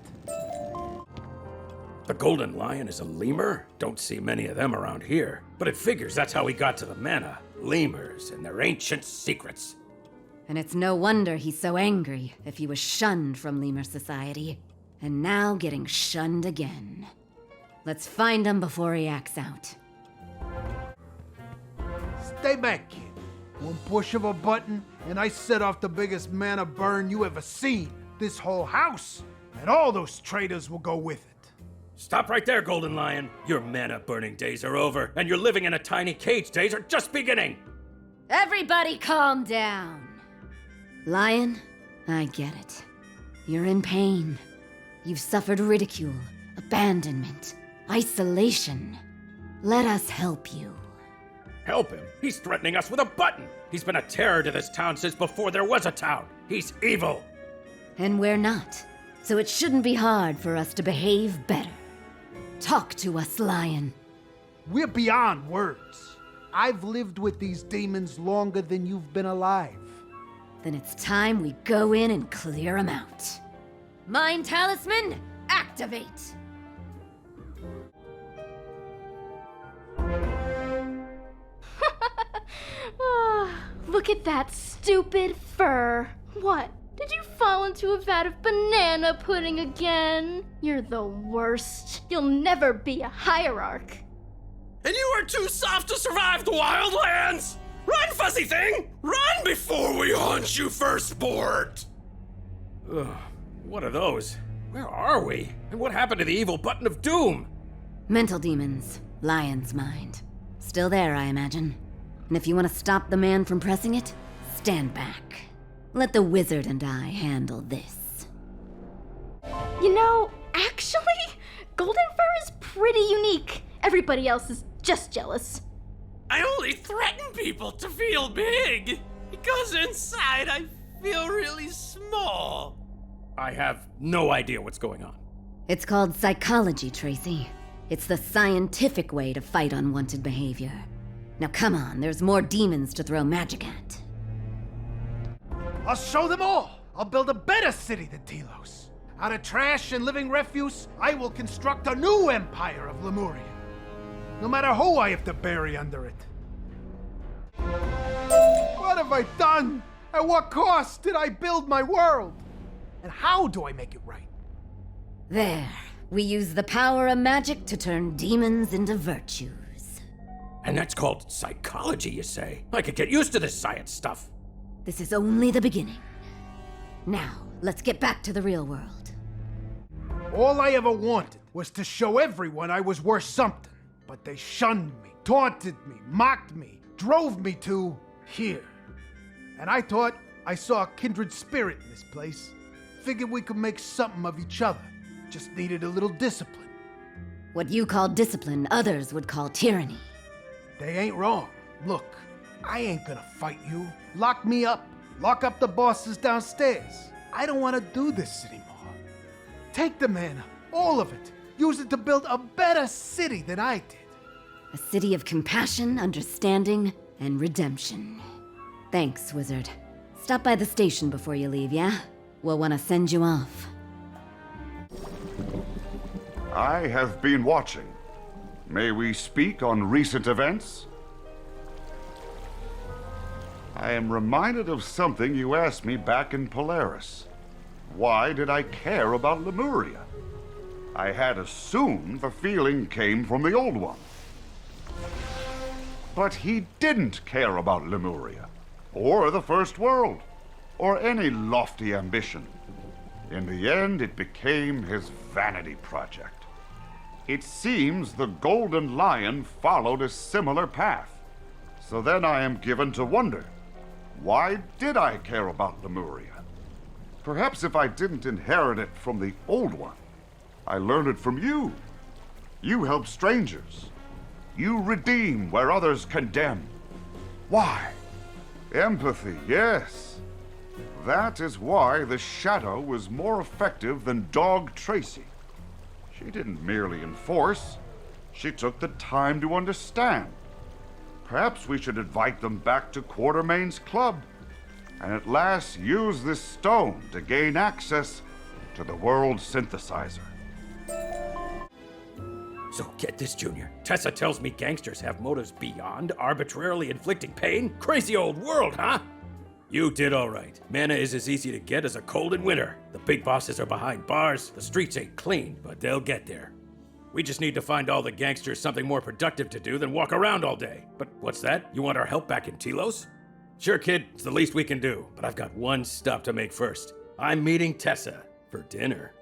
[SPEAKER 7] The Golden Lion is a lemur? Don't see many of them around here. But it figures that's how we got to the mana. Lemurs and their ancient secrets.
[SPEAKER 21] And it's no wonder he's so angry if he was shunned from lemur society. And now getting shunned again. Let's find him before he acts out.
[SPEAKER 12] Stay back, kid. One push of a button, and I set off the biggest mana burn you ever seen. This whole house, and all those traitors will go with it.
[SPEAKER 7] Stop right there, Golden Lion. Your mana burning days are over, and your living in a tiny cage days are just beginning.
[SPEAKER 21] Everybody calm down. Lion, I get it. You're in pain. You've suffered ridicule, abandonment, isolation. Let us help you.
[SPEAKER 7] Help him? He's threatening us with a button. He's been a terror to this town since before there was a town. He's evil.
[SPEAKER 21] And we're not. So it shouldn't be hard for us to behave better. Talk to us, Lion.
[SPEAKER 12] We're beyond words. I've lived with these demons longer than you've been alive.
[SPEAKER 21] Then it's time we go in and clear them out. Mind Talisman, activate!
[SPEAKER 9] Look at that stupid fur. What? Did you fall into a vat of banana pudding again? You're the worst. You'll never be a hierarch.
[SPEAKER 15] And you are too soft to survive the wildlands! Run, fuzzy thing! Run before we hunt you for sport!
[SPEAKER 7] Ugh, what are those? Where are we? And what happened to the evil button of doom?
[SPEAKER 21] Mental demons, Lion's mind. Still there, I imagine. And if you want to stop the man from pressing it, stand back. Let the wizard and I handle this.
[SPEAKER 9] You know, actually, golden fur is pretty unique. Everybody else is just jealous.
[SPEAKER 15] I only threaten people to feel big, because inside I feel really small.
[SPEAKER 7] I have no idea what's going on.
[SPEAKER 21] It's called psychology, Tracy. It's the scientific way to fight unwanted behavior. Now come on, there's more demons to throw magic at.
[SPEAKER 12] I'll show them all! I'll build a better city than Telos. Out of trash and living refuse, I will construct a new empire of Lemuria. No matter who I have to bury under it. What have I done? At what cost did I build my world? And how do I make it right?
[SPEAKER 21] There. We use the power of magic to turn demons into virtues.
[SPEAKER 7] And that's called psychology, you say? I could get used to this science stuff.
[SPEAKER 21] This is only the beginning. Now, let's get back to the real world.
[SPEAKER 12] All I ever wanted was to show everyone I was worth something. But they shunned me, taunted me, mocked me, drove me to here. And I thought I saw a kindred spirit in this place. Figured we could make something of each other. Just needed a little discipline.
[SPEAKER 21] What you call discipline, others would call tyranny.
[SPEAKER 12] They ain't wrong. Look, I ain't gonna fight you. Lock me up. Lock up the bosses downstairs. I don't want to do this anymore. Take the mana, all of it. Use it to build a better city than I did.
[SPEAKER 21] A city of compassion, understanding, and redemption. Thanks, Wizard. Stop by the station before you leave, yeah? We'll want to send you off.
[SPEAKER 3] I have been watching. May we speak on recent events? I am reminded of something you asked me back in Polaris. Why did I care about Lemuria? I had assumed the feeling came from the old one. But he didn't care about Lemuria, or the First World, or any lofty ambition. In the end, it became his vanity project. It seems the Golden Lion followed a similar path. So then I am given to wonder, why did I care about Lemuria? Perhaps if I didn't inherit it from the Old One, I learned it from you. You help strangers. You redeem where others condemn. Why? Empathy, yes. That is why the Shadow was more effective than Dog Tracy. She didn't merely enforce, she took the time to understand. Perhaps we should invite them back to Quartermain's club, and at last use this stone to gain access to the world synthesizer.
[SPEAKER 7] So get this, Junior. Tessa tells me gangsters have motives beyond arbitrarily inflicting pain? Crazy old world, huh? You did all right. Mana is as easy to get as a cold in winter. The big bosses are behind bars, the streets ain't clean, but they'll get there. We just need to find all the gangsters something more productive to do than walk around all day. But what's that? You want our help back in Telos? Sure, kid, it's the least we can do, but I've got one stop to make first. I'm meeting Tessa for dinner.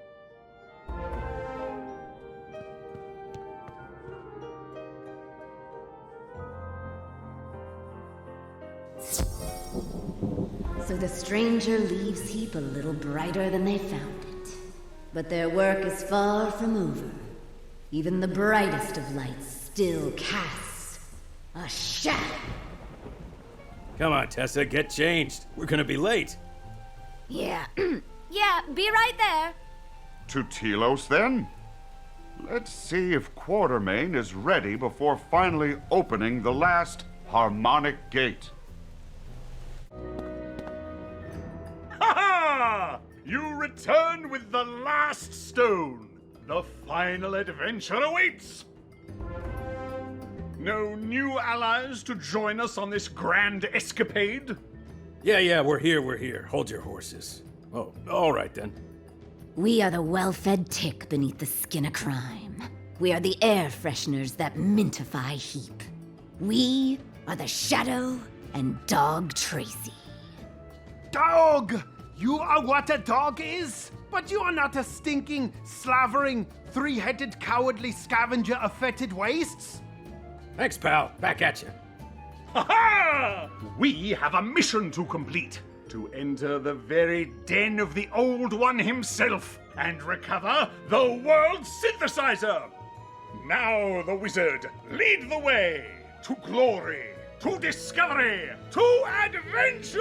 [SPEAKER 21] So the stranger leaves Heap a little brighter than they found it. But their work is far from over. Even the brightest of lights still casts a shadow.
[SPEAKER 7] Come on, Tessa, get changed. We're gonna be late.
[SPEAKER 21] Yeah. Yeah, be right there.
[SPEAKER 3] To Telos, then? Let's see if Quartermain is ready before finally opening the last harmonic gate.
[SPEAKER 19] Ha-ha! You return with the last stone. The final adventure awaits. No new allies to join us on this grand escapade?
[SPEAKER 7] Yeah, we're here. Hold your horses. Oh, all right then.
[SPEAKER 21] We are the well-fed tick beneath the skin of crime. We are the air fresheners that mintify Heap. We are the Shadow and Dog Tracy.
[SPEAKER 12] Dog! You are what a dog is? But you are not a stinking, slavering, three-headed, cowardly scavenger of fetid wastes?
[SPEAKER 7] Thanks, pal. Back at you.
[SPEAKER 19] Ha-ha! We have a mission to complete. To enter the very den of the Old One himself and recover the world synthesizer. Now, the wizard, lead the way to glory, to discovery, to adventure!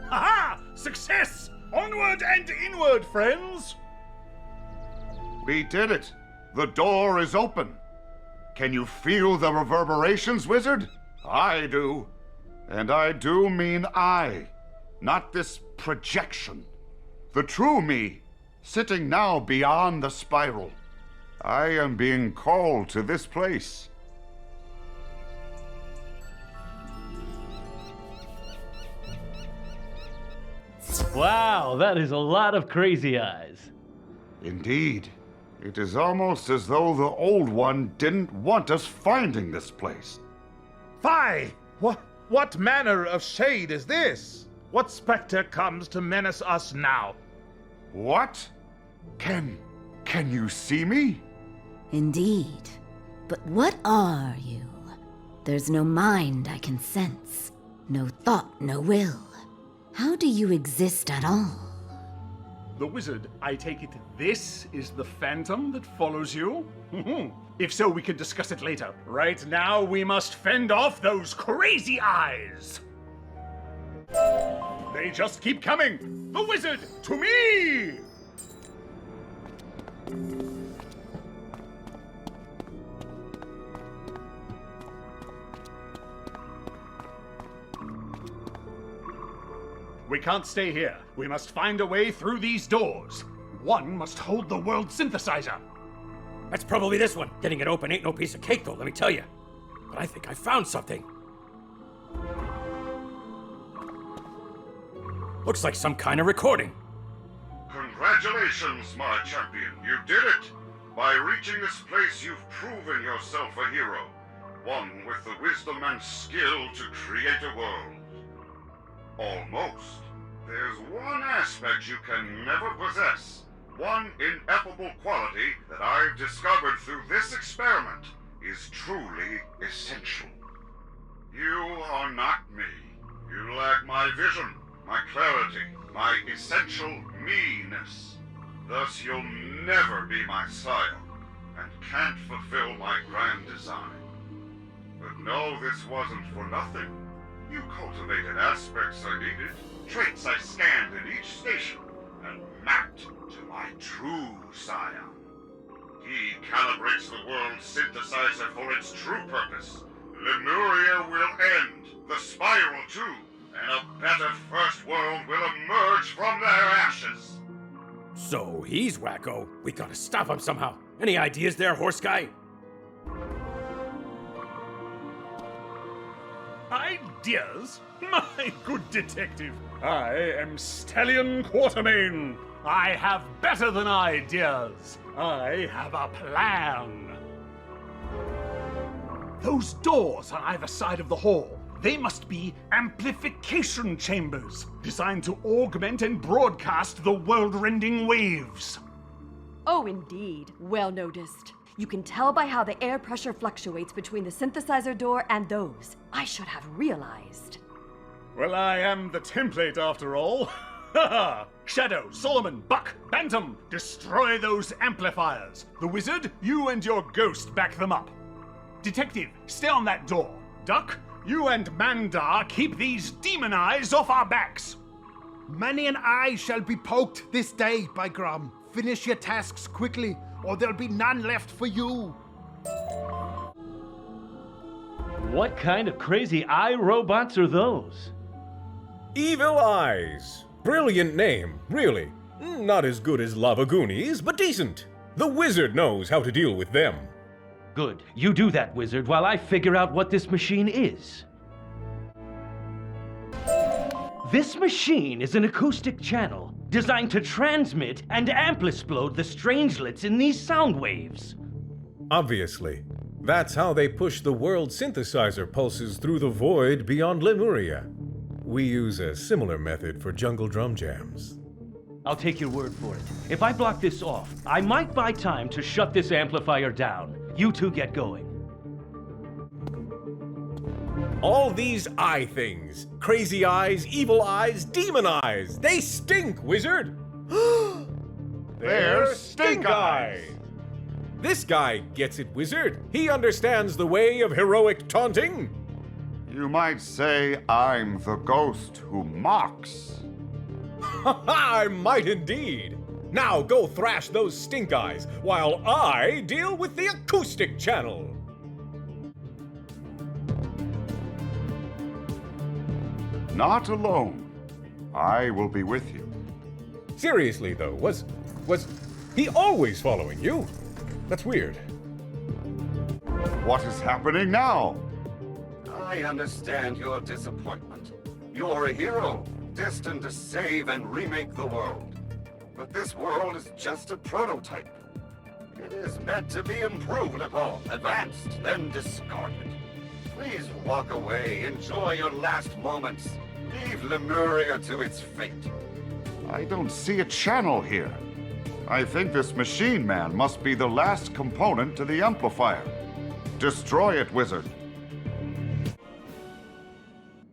[SPEAKER 19] Ha-ha! Success! Onward and inward, friends!
[SPEAKER 3] We did it. The door is open. Can you feel the reverberations, wizard? I do. And I do mean I, not this projection. The true me, sitting now beyond the spiral. I am being called to this place.
[SPEAKER 1] Wow, that is a lot of crazy eyes.
[SPEAKER 3] Indeed. It is almost as though the Old One didn't want us finding this place.
[SPEAKER 10] Fie! What manner of shade is this? What specter comes to menace us now?
[SPEAKER 3] What? Can you see me?
[SPEAKER 21] Indeed. But what are you? There's no mind I can sense. No thought, no will. How do you exist at all?
[SPEAKER 19] The wizard, I take it this is the phantom that follows you? If so, we can discuss it later. Right now, we must fend off those crazy eyes! They just keep coming! The wizard, to me! We can't stay here. We must find a way through these doors. One must hold the world synthesizer.
[SPEAKER 7] That's probably this one. Getting it open ain't no piece of cake, though, let me tell you. But I think I found something. Looks like some kind of recording.
[SPEAKER 3] Congratulations, my champion. You did it! By reaching this place, you've proven yourself a hero. One with the wisdom and skill to create a world. Almost. There's one aspect you can never possess. One ineffable quality that I've discovered through this experiment is truly essential. You are not me. You lack my vision, my clarity, my essential me-ness. Thus you'll never be my sire, and can't fulfill my grand design. But no, this wasn't for nothing. You cultivated aspects I needed, traits I scanned in each station, and mapped to my true scion. He calibrates the world's synthesizer for its true purpose. Lemuria will end, the spiral too, and a better first world will emerge from their ashes.
[SPEAKER 7] So he's wacko. We gotta stop him somehow. Any ideas there, horse guy?
[SPEAKER 19] Ideas? My good detective, I am Stallion Quartermain. I have better than ideas. I have a plan. Those doors on either side of the hall, they must be amplification chambers, designed to augment and broadcast the world-rending waves.
[SPEAKER 4] Oh, indeed. Well noticed. You can tell by how the air pressure fluctuates between the synthesizer door and those. I should have realized.
[SPEAKER 19] Well, I am the template after all. Shadow, Solomon, Buck, Bantam, destroy those amplifiers. The wizard, you and your ghost back them up. Detective, stay on that door. Duck, you and Mandar keep these demon eyes off our backs.
[SPEAKER 12] Many an eye shall be poked this day, by Grom. Finish your tasks quickly, or there'll be none left for you.
[SPEAKER 1] What kind of crazy eye robots are those?
[SPEAKER 20] Evil Eyes. Brilliant name, really. Not as good as Lavagoonies, but decent. The wizard knows how to deal with them.
[SPEAKER 1] Good. You do that, wizard, while I figure out what this machine is. This machine is an acoustic channel designed to transmit and amplifier the strangelets in these sound waves.
[SPEAKER 20] Obviously. That's how they push the world synthesizer pulses through the void beyond Lemuria. We use a similar method for jungle drum jams.
[SPEAKER 1] I'll take your word for it. If I block this off, I might buy time to shut this amplifier down. You two get going.
[SPEAKER 20] All these eye things. Crazy eyes, evil eyes, demon eyes. They stink, wizard!
[SPEAKER 3] They're stink eyes!
[SPEAKER 20] This guy gets it, wizard. He understands the way of heroic taunting.
[SPEAKER 3] You might say I'm the ghost who mocks.
[SPEAKER 20] I might indeed. Now go thrash those stink eyes while I deal with the acoustic channel.
[SPEAKER 3] Not alone. I will be with you.
[SPEAKER 20] Seriously, though, was he always following you? That's weird.
[SPEAKER 3] What is happening now?
[SPEAKER 14] I understand your disappointment. You're a hero, destined to save and remake the world. But this world is just a prototype. It is meant to be improved upon, advanced, then discarded. Please walk away, enjoy your last moments. Leave Lemuria to its fate.
[SPEAKER 3] I don't see a channel here. I think this machine man must be the last component to the amplifier. Destroy it, wizard.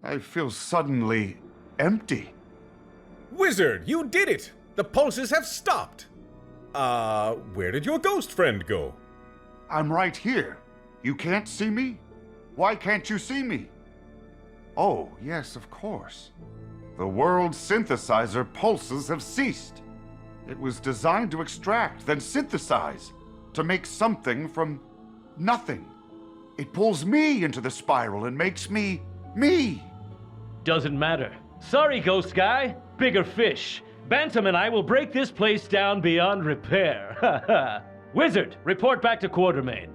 [SPEAKER 3] I feel suddenly empty.
[SPEAKER 20] Wizard, you did it! The pulses have stopped. Where did your ghost friend go?
[SPEAKER 3] I'm right here. You can't see me? Why can't you see me? Oh, yes, of course. The world's synthesizer pulses have ceased. It was designed to extract, then synthesize, to make something from nothing. It pulls me into the spiral and makes me, me.
[SPEAKER 1] Doesn't matter. Sorry, ghost guy. Bigger fish. Bantam and I will break this place down beyond repair. Wizard, report back to Quartermain.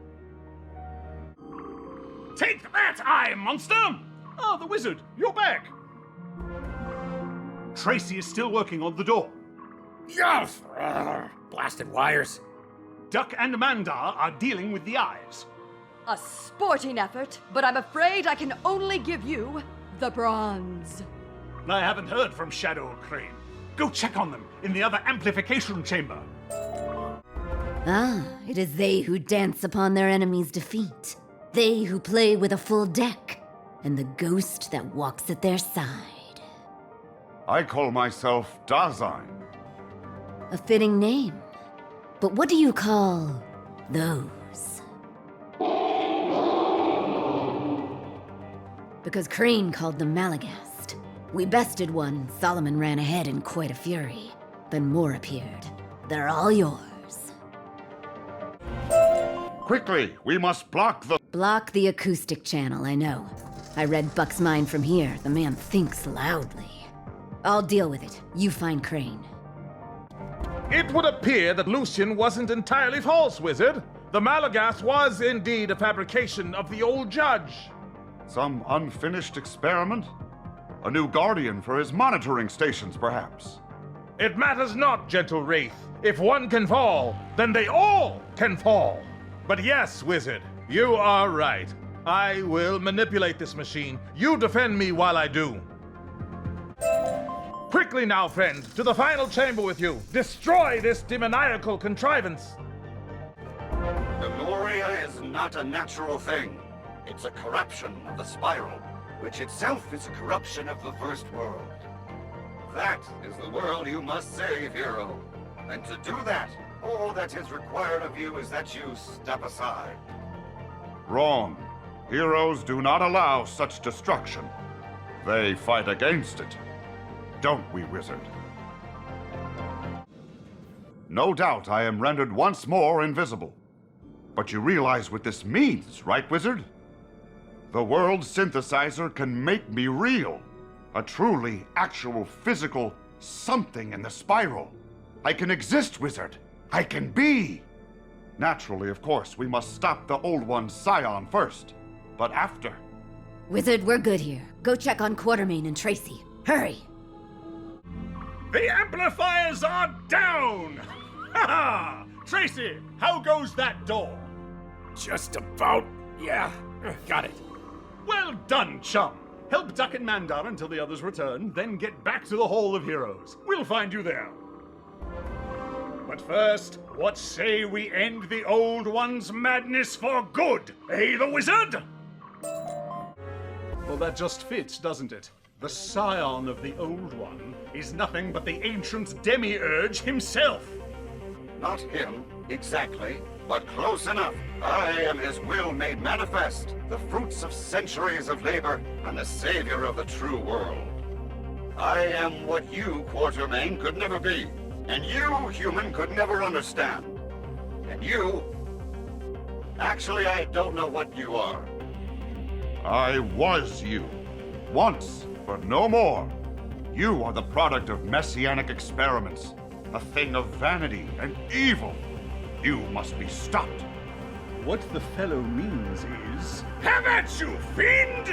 [SPEAKER 19] Take that, eye monster! Ah, the wizard, you're back.
[SPEAKER 18] Tracy is still working on the door.
[SPEAKER 7] Yes! Blasted wires.
[SPEAKER 18] Duck and Mandar are dealing with the eyes.
[SPEAKER 4] A sporting effort, but I'm afraid I can only give you the bronze.
[SPEAKER 18] I haven't heard from Shadow Crane. Go check on them in the other amplification chamber.
[SPEAKER 21] Ah, it is they who dance upon their enemy's defeat. They who play with a full deck, and the ghost that walks at their side.
[SPEAKER 3] I call myself Dasein.
[SPEAKER 21] A fitting name. But what do you call those? Because Crane called them Malagast. We bested one, Solomon ran ahead in quite a fury. Then more appeared. They're all yours.
[SPEAKER 3] Quickly, we must block the...
[SPEAKER 21] Block the acoustic channel, I know. I read Buck's mind from here. The man thinks loudly. I'll deal with it. You find Crane.
[SPEAKER 10] It would appear that Lucian wasn't entirely false, Wizard. The Malagast was indeed a fabrication of the old judge.
[SPEAKER 3] Some unfinished experiment? A new guardian for his monitoring stations, perhaps?
[SPEAKER 10] It matters not, gentle Wraith. If one can fall, then they all can fall. But yes, Wizard, you are right. I will manipulate this machine. You defend me while I do. Quickly now, friend, to the final chamber with you. Destroy this demoniacal contrivance.
[SPEAKER 14] Lemuria is not a natural thing. It's a corruption of the spiral, which itself is a corruption of the first world. That is the world you must save, hero. And to do that, all that is required of you is that you step aside.
[SPEAKER 3] Wrong. Heroes do not allow such destruction. They fight against it. Don't we, Wizard? No doubt I am rendered once more invisible. But you realize what this means, right, Wizard? The world synthesizer can make me real. A truly, actual, physical something in the spiral. I can exist, Wizard. I can be. Naturally, of course, we must stop the old one's scion first. But after...
[SPEAKER 21] Wizard, we're good here. Go check on Quartermain and Tracy. Hurry!
[SPEAKER 18] The amplifiers are down! Ha ha! Tracy, how goes that door?
[SPEAKER 7] Just about. Yeah, got it.
[SPEAKER 18] Well done, chum. Help Duck and Mandar until the others return, then get back to the Hall of Heroes. We'll find you there. But first, what say we end the Old One's madness for good? Eh, the Wizard? Well, that just fits, doesn't it? The scion of the Old One is nothing but the ancient demiurge himself.
[SPEAKER 14] Not him, exactly, but close enough. I am his will made manifest, the fruits of centuries of labor, and the savior of the true world. I am what you, Quartermain, could never be, and you, human, could never understand. And you... Actually, I don't know what you are.
[SPEAKER 3] I was you. Once, but no more. You are the product of messianic experiments. A thing of vanity and evil. You must be stopped.
[SPEAKER 18] What the fellow means is...
[SPEAKER 10] Have at you, fiend!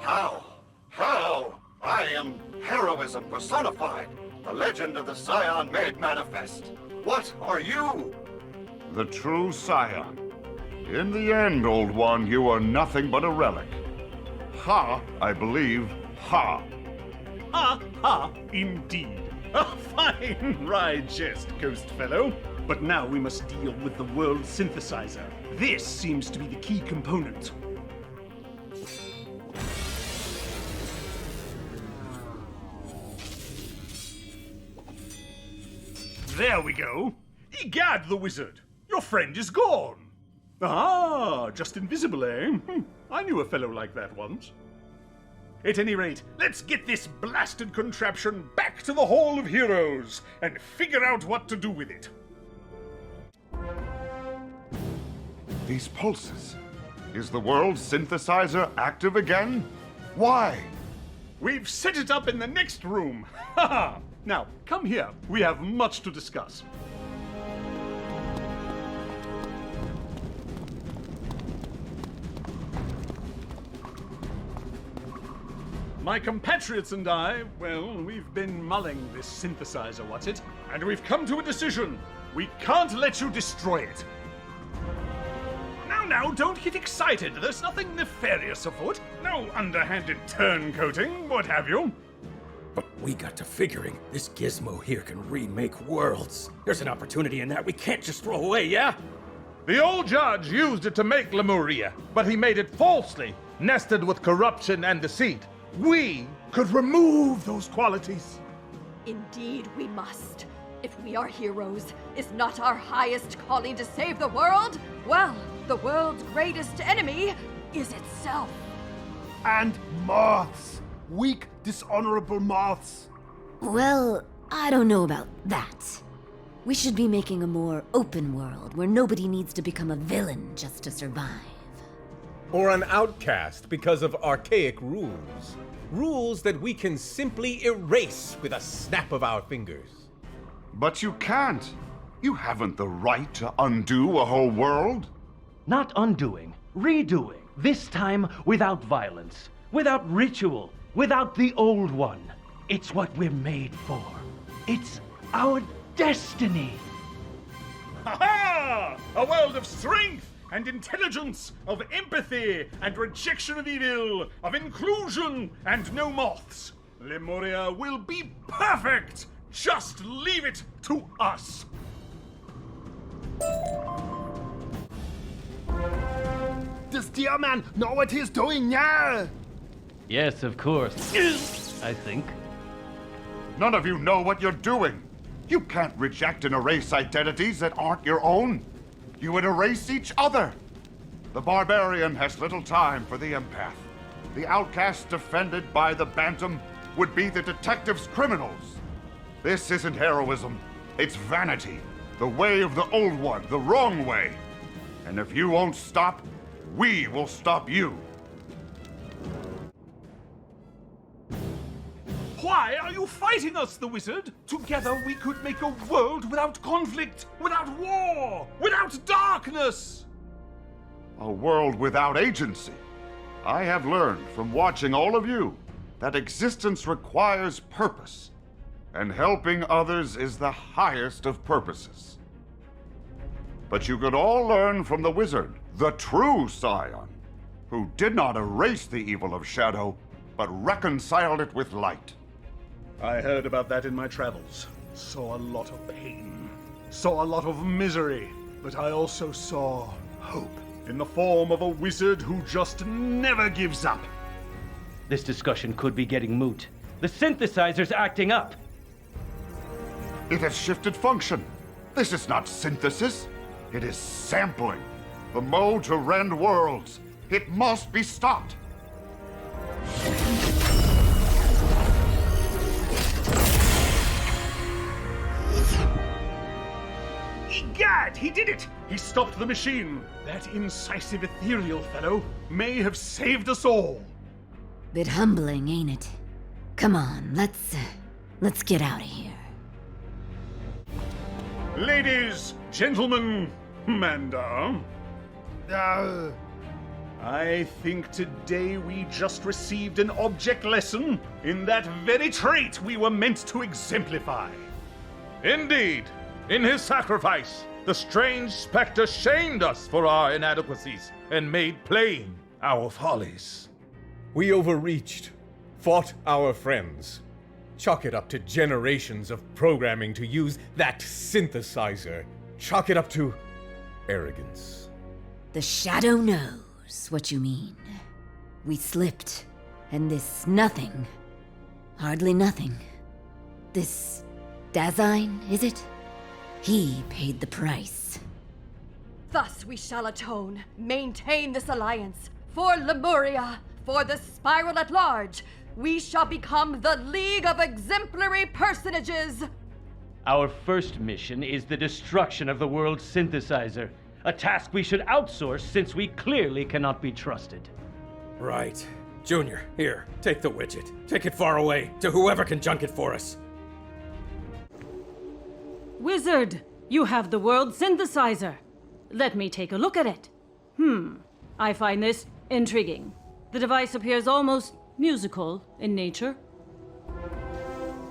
[SPEAKER 14] How? How? I am heroism personified. The legend of the Scion made manifest. What are you?
[SPEAKER 3] The true scion. In the end, old one, you are nothing but a relic. Ha, I believe, ha.
[SPEAKER 18] Ha ha, indeed. A fine wry jest, ghost fellow. But now we must deal with the world synthesizer. This seems to be the key component. There we go. Egad, the Wizard! Your friend is gone! Ah, just invisible, eh? I knew a fellow like that once. At any rate, let's get this blasted contraption back to the Hall of Heroes and figure out what to do with it.
[SPEAKER 3] These pulses. Is the world synthesizer active again? Why?
[SPEAKER 18] We've set it up in the next room. Ha ha! Now, come here. We have much to discuss. My compatriots and I, well, we've been mulling this synthesizer, and we've come to a decision. We can't let you destroy it. Now, don't get excited. There's nothing nefarious afoot. No underhanded turncoating, what have you.
[SPEAKER 7] But we got to figuring this gizmo here can remake worlds. There's an opportunity in that we can't just throw away, yeah?
[SPEAKER 10] The old judge used it to make Lemuria, but he made it falsely, nested with corruption and deceit. We could remove those qualities.
[SPEAKER 4] Indeed, we must. If we are heroes, is not our highest calling to save the world? Well, the world's greatest enemy is itself.
[SPEAKER 12] And moths. Weak, dishonorable moths.
[SPEAKER 21] Well, I don't know about that. We should be making a more open world where nobody needs to become a villain just to survive.
[SPEAKER 20] Or an outcast because of archaic rules. Rules that we can simply erase with a snap of our fingers.
[SPEAKER 3] But you can't. You haven't the right to undo a whole world.
[SPEAKER 1] Not undoing, redoing. This time without violence, without ritual, without the old one. It's what we're made for. It's our destiny.
[SPEAKER 18] Ha-ha! A world of strength and intelligence, of empathy and rejection of evil, of inclusion and no moths. Lemuria will be perfect! Just leave it to us!
[SPEAKER 12] Does dear man know what he's doing now?
[SPEAKER 1] Yes, of course. I think.
[SPEAKER 3] None of you know what you're doing. You can't reject and erase identities that aren't your own. You would erase each other. The barbarian has little time for the empath. The outcast defended by the bantam would be the detective's criminals. This isn't heroism. It's vanity. The way of the old one, the wrong way. And if you won't stop, we will stop you.
[SPEAKER 18] Why are you fighting us, the wizard? Together we could make a world without conflict, without war, without darkness!
[SPEAKER 3] A world without agency. I have learned from watching all of you that existence requires purpose, and helping others is the highest of purposes. But you could all learn from the wizard, the true Scion, who did not erase the evil of shadow, but reconciled it with light.
[SPEAKER 18] I heard about that in my travels. Saw a lot of pain. Saw a lot of misery. But I also saw hope in the form of a wizard who just never gives up.
[SPEAKER 1] This discussion could be getting moot. The synthesizer's acting up.
[SPEAKER 3] It has shifted function. This is not synthesis. It is sampling. The mode to rend worlds. It must be stopped.
[SPEAKER 18] Egad, he did it! He stopped the machine. That incisive ethereal fellow may have saved us all.
[SPEAKER 21] Bit humbling, ain't it? Come on, let's get out of here.
[SPEAKER 18] Ladies, gentlemen, Manda. I think today we just received an object lesson in that very trait we were meant to exemplify.
[SPEAKER 10] Indeed, in his sacrifice, the strange spectre shamed us for our inadequacies and made plain our follies.
[SPEAKER 20] We overreached, fought our friends. Chalk it up to generations of programming to use that synthesizer. Chalk it up to arrogance.
[SPEAKER 21] The shadow knows what you mean. We slipped, and this nothing, hardly nothing, this Dasein, is it? He paid the price.
[SPEAKER 4] Thus we shall atone, maintain this alliance. For Lemuria, for the spiral at large, we shall become the League of Exemplary Personages.
[SPEAKER 1] Our first mission is the destruction of the world's synthesizer. A task we should outsource since we clearly cannot be trusted.
[SPEAKER 7] Right. Junior, here, take the widget. Take it far away, to whoever can junk it for us.
[SPEAKER 6] Wizard, you have the world synthesizer. Let me take a look at it. I find this intriguing. The device appears almost musical in nature.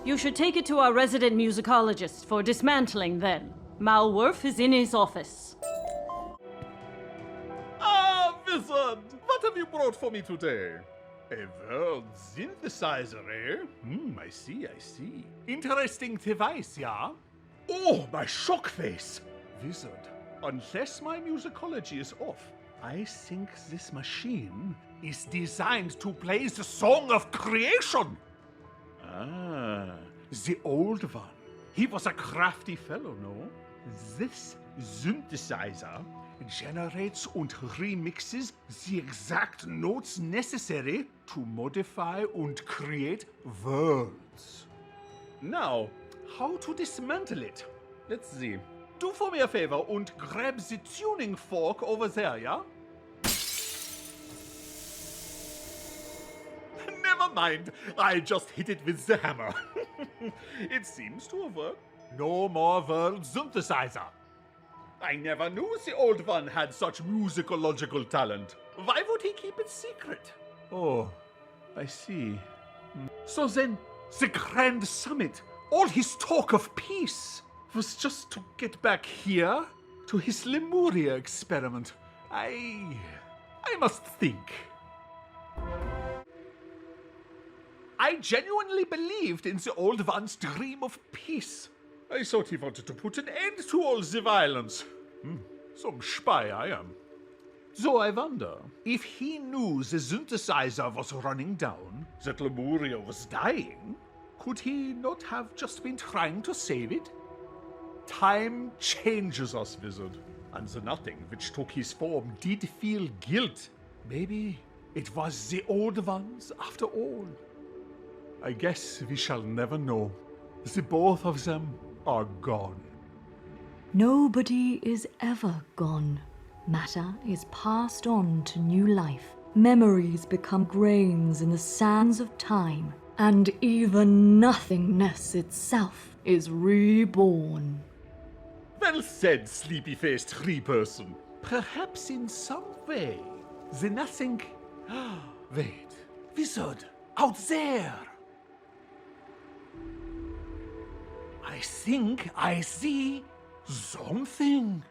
[SPEAKER 6] You should take it to our resident musicologist for dismantling then. Malworth is in his office.
[SPEAKER 19] Ah, Wizard! What have you brought for me today? A world synthesizer, eh? I see. Interesting device, yeah? Oh, my shock face! Wizard, unless my musicology is off, I think this machine is designed to play the song of creation! Ah, the old one. He was a crafty fellow, no? This synthesizer generates and remixes the exact notes necessary to modify and create worlds. Now, how to dismantle it? Let's see. Do for me a favor and grab the tuning fork over there, yeah? Never mind, I just hit it with the hammer. It seems to have worked. No more world synthesizer. I never knew the old one had such musicological talent. Why would he keep it secret? Oh, I see. So then, the Grand Summit, all his talk of peace, was just to get back here to his Lemuria experiment. I must think. I genuinely believed in the old one's dream of peace. I thought he wanted to put an end to all the violence. Some spy I am. So I wonder, if he knew the synthesizer was running down, that Lemuria was dying, could he not have just been trying to save it? Time changes us, Wizard, and the nothing which took his form did feel guilt. Maybe it was the old ones after all. I guess we shall never know. The both of them are gone.
[SPEAKER 5] Nobody is ever gone. Matter is passed on to new life. Memories become grains in the sands of time, and even nothingness itself is reborn.
[SPEAKER 19] Well said, sleepy-faced tree-person. Perhaps in some way, the nothing... Wait, Wizard, out there! I think I see something.